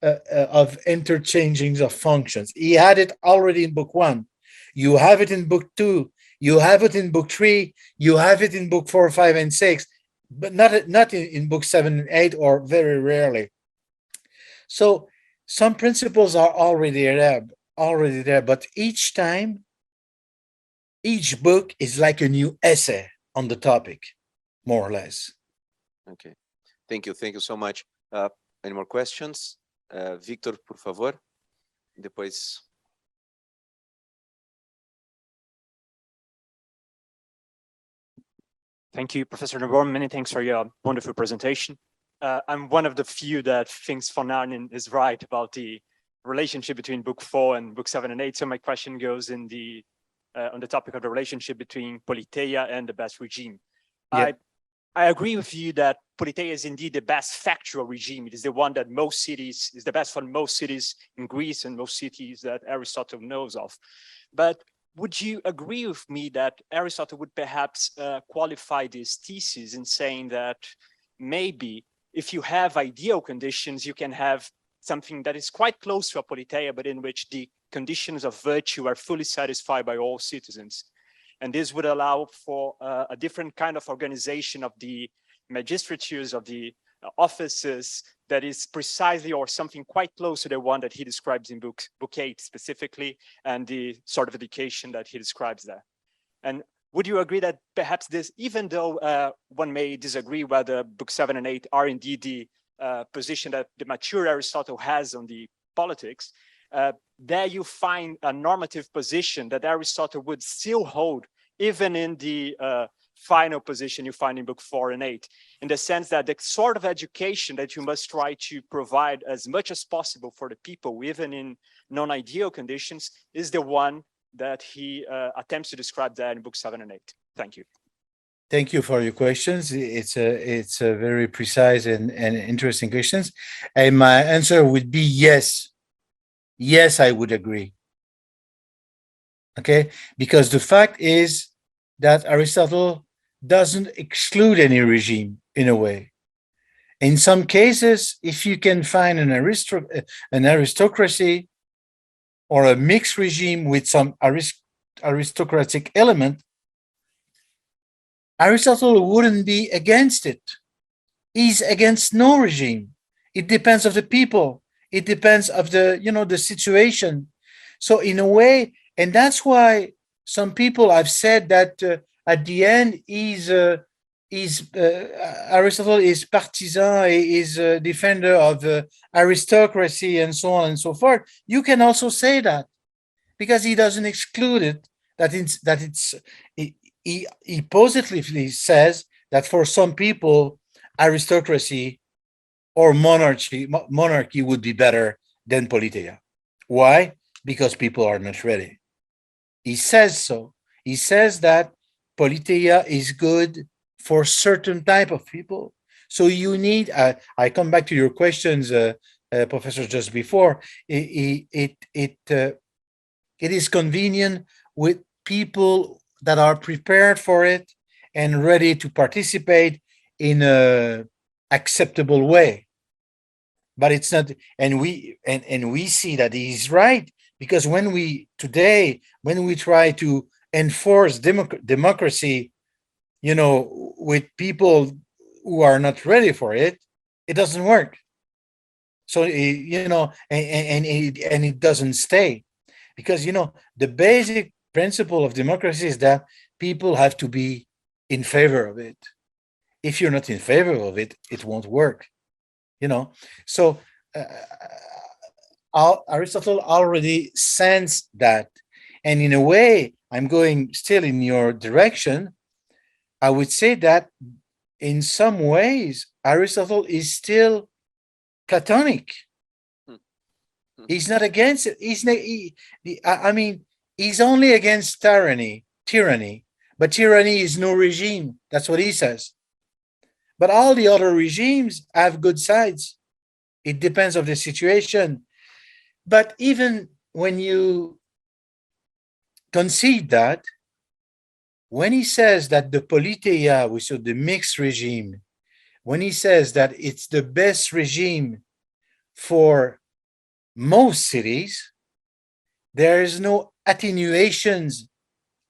of interchanging of functions. He had it already in book 1. You have it in book 2. You have it in book 3. You have it in book 4, 5, and 6. But not in book 7 and 8, or very rarely. So some principles are already there, but each time, each book is like a new essay on the topic, more or less. Okay, thank you so much. Any more questions? Victor, por favor. Depois. Thank you, Professor Narbonne. Many thanks for your wonderful presentation. I'm one of the few that thinks von Arnim is right about the relationship between book 4 and book 7 and 8. So my question goes in the on the topic of the relationship between politeia and the best regime. Yeah. I agree with you that politeia is indeed the best factual regime. It is the one that most cities, is the best for most cities in Greece and most cities that Aristotle knows of. But would you agree with me that Aristotle would perhaps qualify this thesis in saying that maybe if you have ideal conditions, you can have something that is quite close to a politeia, but in which the conditions of virtue are fully satisfied by all citizens. And this would allow for a different kind of organization of the magistratures, of the offices, that is precisely or something quite close to the one that he describes in book 8 specifically, and the sort of education that he describes there. And would you agree that perhaps this, even though one may disagree whether book 7 and 8 are indeed the position that the mature Aristotle has on the politics, there you find a normative position that Aristotle would still hold, even in the final position you find in book 4 and 8, in the sense that the sort of education that you must try to provide as much as possible for the people, even in non-ideal conditions, is the one that he attempts to describe there in book 7 and 8. Thank you. Thank you for your questions. It's a very precise and interesting questions. And my answer would be yes. Yes, I would agree. Okay, because the fact is that Aristotle doesn't exclude any regime in a way. In some cases, if you can find an aristocracy or a mixed regime with some aristocratic element, Aristotle wouldn't be against it. He's against no regime. It depends of the people. It depends of the, the situation. So in a way, and that's why some people have said that at the end, Aristotle is partisan, is a defender of aristocracy and so on and so forth. You can also say that because he doesn't exclude it, he positively says that for some people, aristocracy or monarchy would be better than politeia. Why? Because people are not ready. He says so. He says that politeia is good for certain type of people. So you need, I come back to your questions, Professor, just before, it is convenient with people that are prepared for it and ready to participate in a acceptable way. But it's not, and we see that he's right, because when we try to enforce democracy, with people who are not ready for it, it doesn't work. So and it doesn't stay, because the basic principle of democracy is that people have to be in favor of it. If you're not in favor of it, it won't work. So Aristotle already sensed that, and in a way, I'm going still in your direction. I would say that in some ways, Aristotle is still Platonic. He's not against it. He's only against tyranny, but tyranny is no regime. That's what he says. But all the other regimes have good sides. It depends on the situation. But even when you concede that, when he says that the politeia, which is the mixed regime, when he says that it's the best regime for most cities, there is no attenuations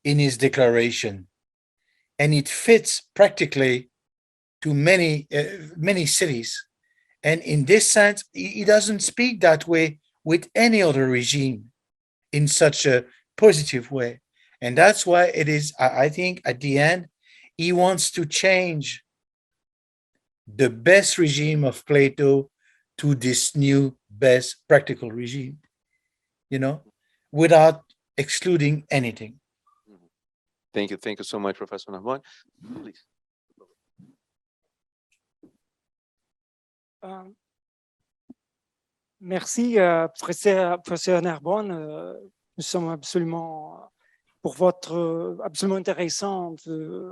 in his declaration, and it fits practically to many cities. And in this sense, he doesn't speak that way with any other regime in such a positive way. And that's why it is, I think, at the end, he wants to change the best regime of Plato to this new best practical regime, without excluding anything. Thank you so much, Professor Narbonne. Please. Merci, professeur Narbonne. Nous sommes absolument pour votre absolument intéressante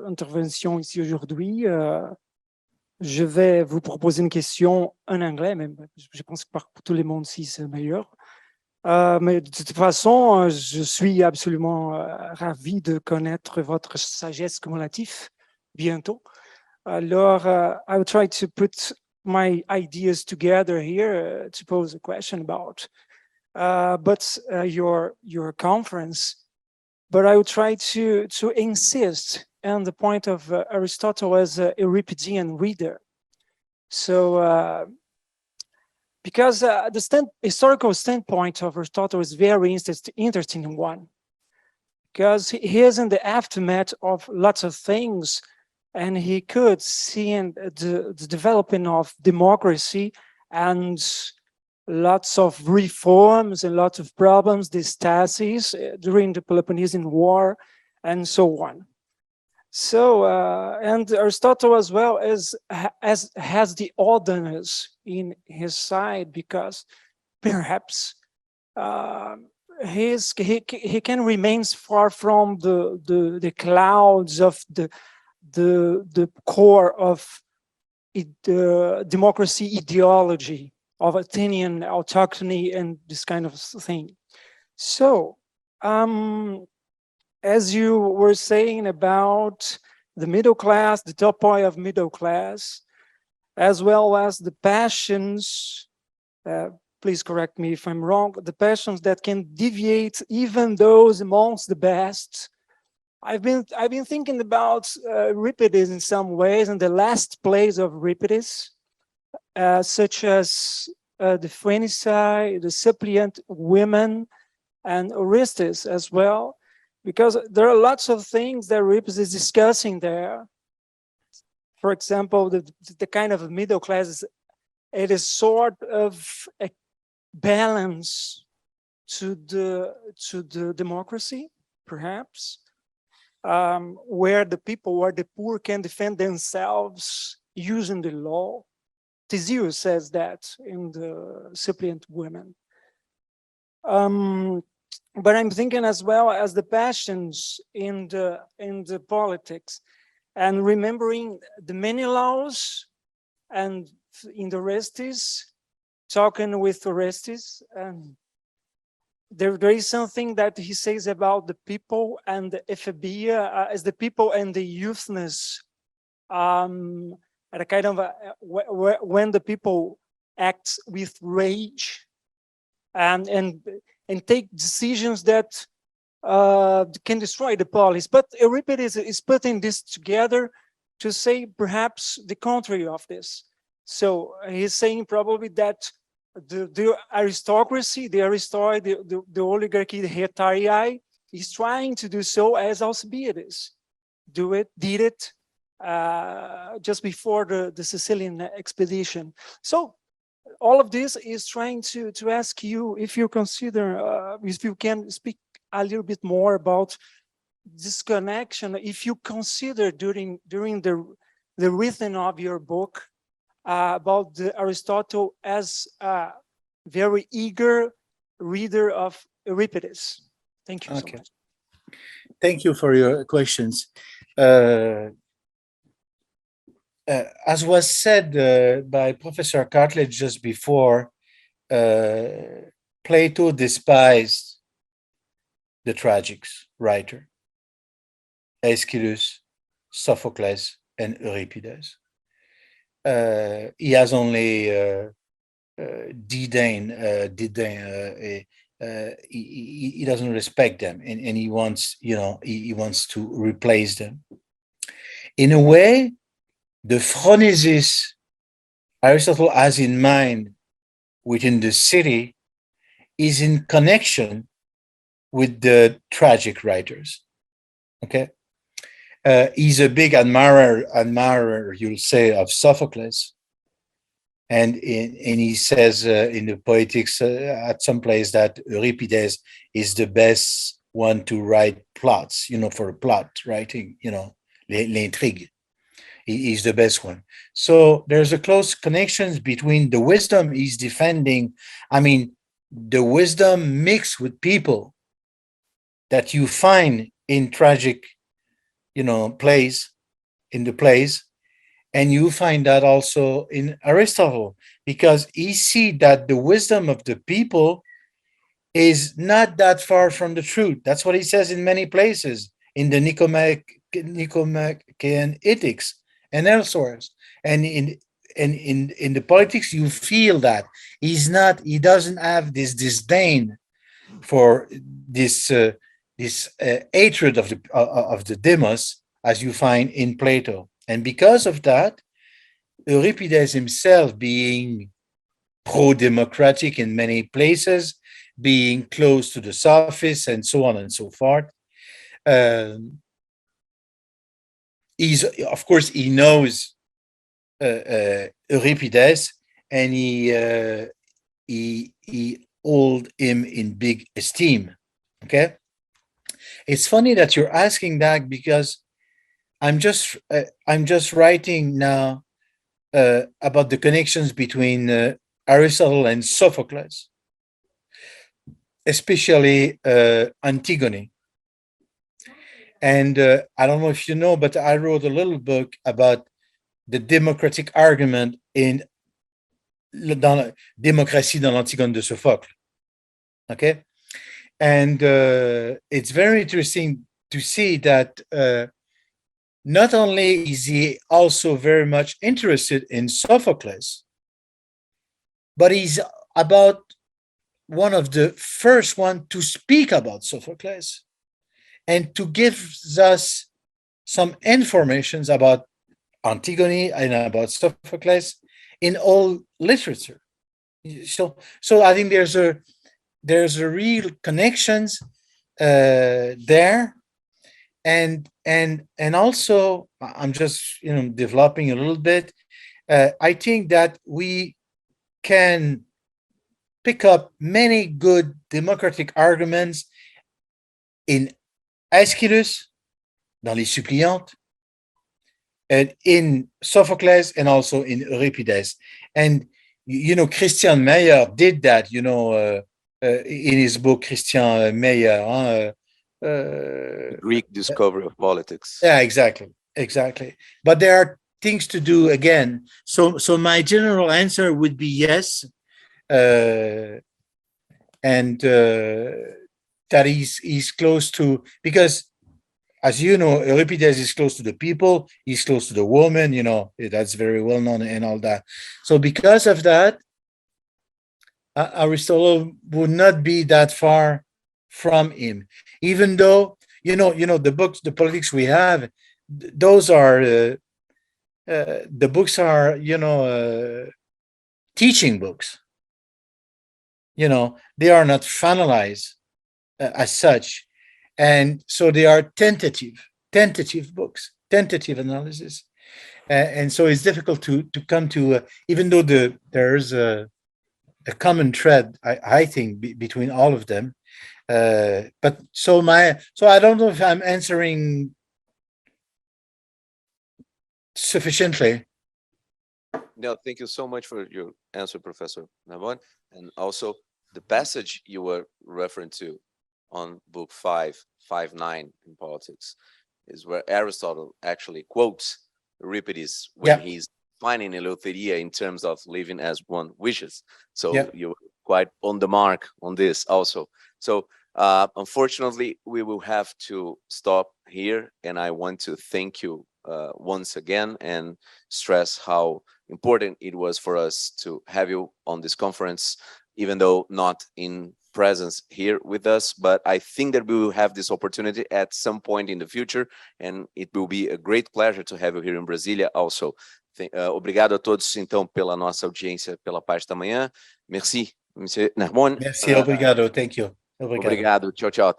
intervention ici aujourd'hui. Je vais vous proposer une question en anglais, même. Je pense que pour tout le monde ici, c'est meilleur. Mais de toute façon, je suis absolument ravi de connaître votre sagesse cumulative bientôt. Alors, I will try to put my ideas together here to pose a question about your conference. But I will try to insist on the point of Aristotle as a Euripidean reader. So, because the historical standpoint of Aristotle is very interesting one, because he is in the aftermath of lots of things, and he could see in the development of democracy and lots of reforms and lots of problems, distasis during the Peloponnesian War, and so on. So, and Aristotle as well has the otherness in his side, because perhaps he can remain far from the clouds of the core of the democracy ideology of Athenian autochthony and this kind of thing. So, as you were saying about the middle class, the topoi of middle class, as well as the passions, please correct me if I'm wrong, the passions that can deviate even those amongst the best. I've been thinking about Euripides in some ways, and the last plays of Euripides, such as the Phoenici, the Suppliant Women, and Orestes as well, because there are lots of things that Euripides is discussing there. For example, the kind of middle class, it is sort of a balance to the democracy, perhaps, where the poor can defend themselves using the law. Theseus says that in the Suppliant Women. But I'm thinking as well as the passions in the politics, and remembering the many laws, and in the Orestes, talking with Orestes, and there is something that he says about the people and the ephebia as the people and the youthness, at a kind of when the people act with rage and take decisions that can destroy the polis. But Euripides is putting this together to say perhaps the contrary of this. So he's saying probably that the aristocracy, the oligarchy, the hetarii, is trying to do so as Alcibiades did it just before the Sicilian expedition. So all of this is trying to ask you if you consider, if you can speak a little bit more about this connection, if you consider during the written of your book about Aristotle as a very eager reader of Euripides. Thank you so much. Thank you for your questions. As was said by Professor Cartlett just before, Plato despised the tragics writer, Aeschylus, Sophocles, and Euripides. He has only disdain. He doesn't respect them, and he wants, he wants to replace them. In a way, the phronesis Aristotle has in mind within the city is in connection with the tragic writers. Okay, he's a big admirer, you'll say, of Sophocles, and he says in the Poetics at some place that Euripides is the best one to write plots, for plot writing, l'intrigue. is the best one. So there's a close connection between the wisdom he's defending. I mean, the wisdom mixed with people that you find in tragic, plays, in the plays, and you find that also in Aristotle, because he see that the wisdom of the people is not that far from the truth. That's what he says in many places, in the Nicomachean Ethics and elsewhere. And in the politics, you feel that he doesn't have this disdain for this hatred of the demos as you find in Plato. And because of that, Euripides himself, being pro-democratic in many places, being close to the sophists and so on and so forth, of course, he knows Euripides, and he hold him in big esteem. Okay, it's funny that you're asking that, because I'm just writing now about the connections between Aristotle and Sophocles, especially Antigone. And I don't know if you know, but I wrote a little book about the democratic argument in Démocratie dans l'Antigone de Sophocle. Okay, and it's very interesting to see that not only is he also very much interested in Sophocles, but he's about one of the first one to speak about Sophocles and to give us some informations about Antigone and about Sophocles in all literature. So I think there's a real connections there, and also I'm just developing a little bit. I think that we can pick up many good democratic arguments in Aeschylus, dans les Suppliantes, and in Sophocles, and also in Euripides. And Christian Meyer did that, in his book Christian Meyer, Greek Discovery of Politics. Yeah, exactly. But there are things to do again. So my general answer would be yes, and that he's close to, because as you know, Euripides is close to the people, he's close to the woman, that's very well known and all that. So because of that, Aristotle would not be that far from him, even though, the books, the politics we have, those are, the books are, teaching books. They are not finalized as such. And so they are tentative books, tentative analysis. And so it's difficult to come to, even though there's a common thread, I think, between all of them. But so I don't know if I'm answering sufficiently. No, thank you so much for your answer, Professor Narbonne. And also the passage you were referring to on book 5.9 in politics is where Aristotle actually quotes Euripides when he's finding Eleutheria in terms of living as one wishes. So you're quite on the mark on this also. So unfortunately, we will have to stop here, and I want to thank you once again and stress how important it was for us to have you on this conference, even though not in presence here with us, but I think that we will have this opportunity at some point in the future, and it will be a great pleasure to have you here in Brasília also. Obrigado a todos, então, pela nossa audiência, pela parte da manhã. Merci, Monsieur Narbonne. Merci, obrigado, thank you. Obrigado, tchau, tchau.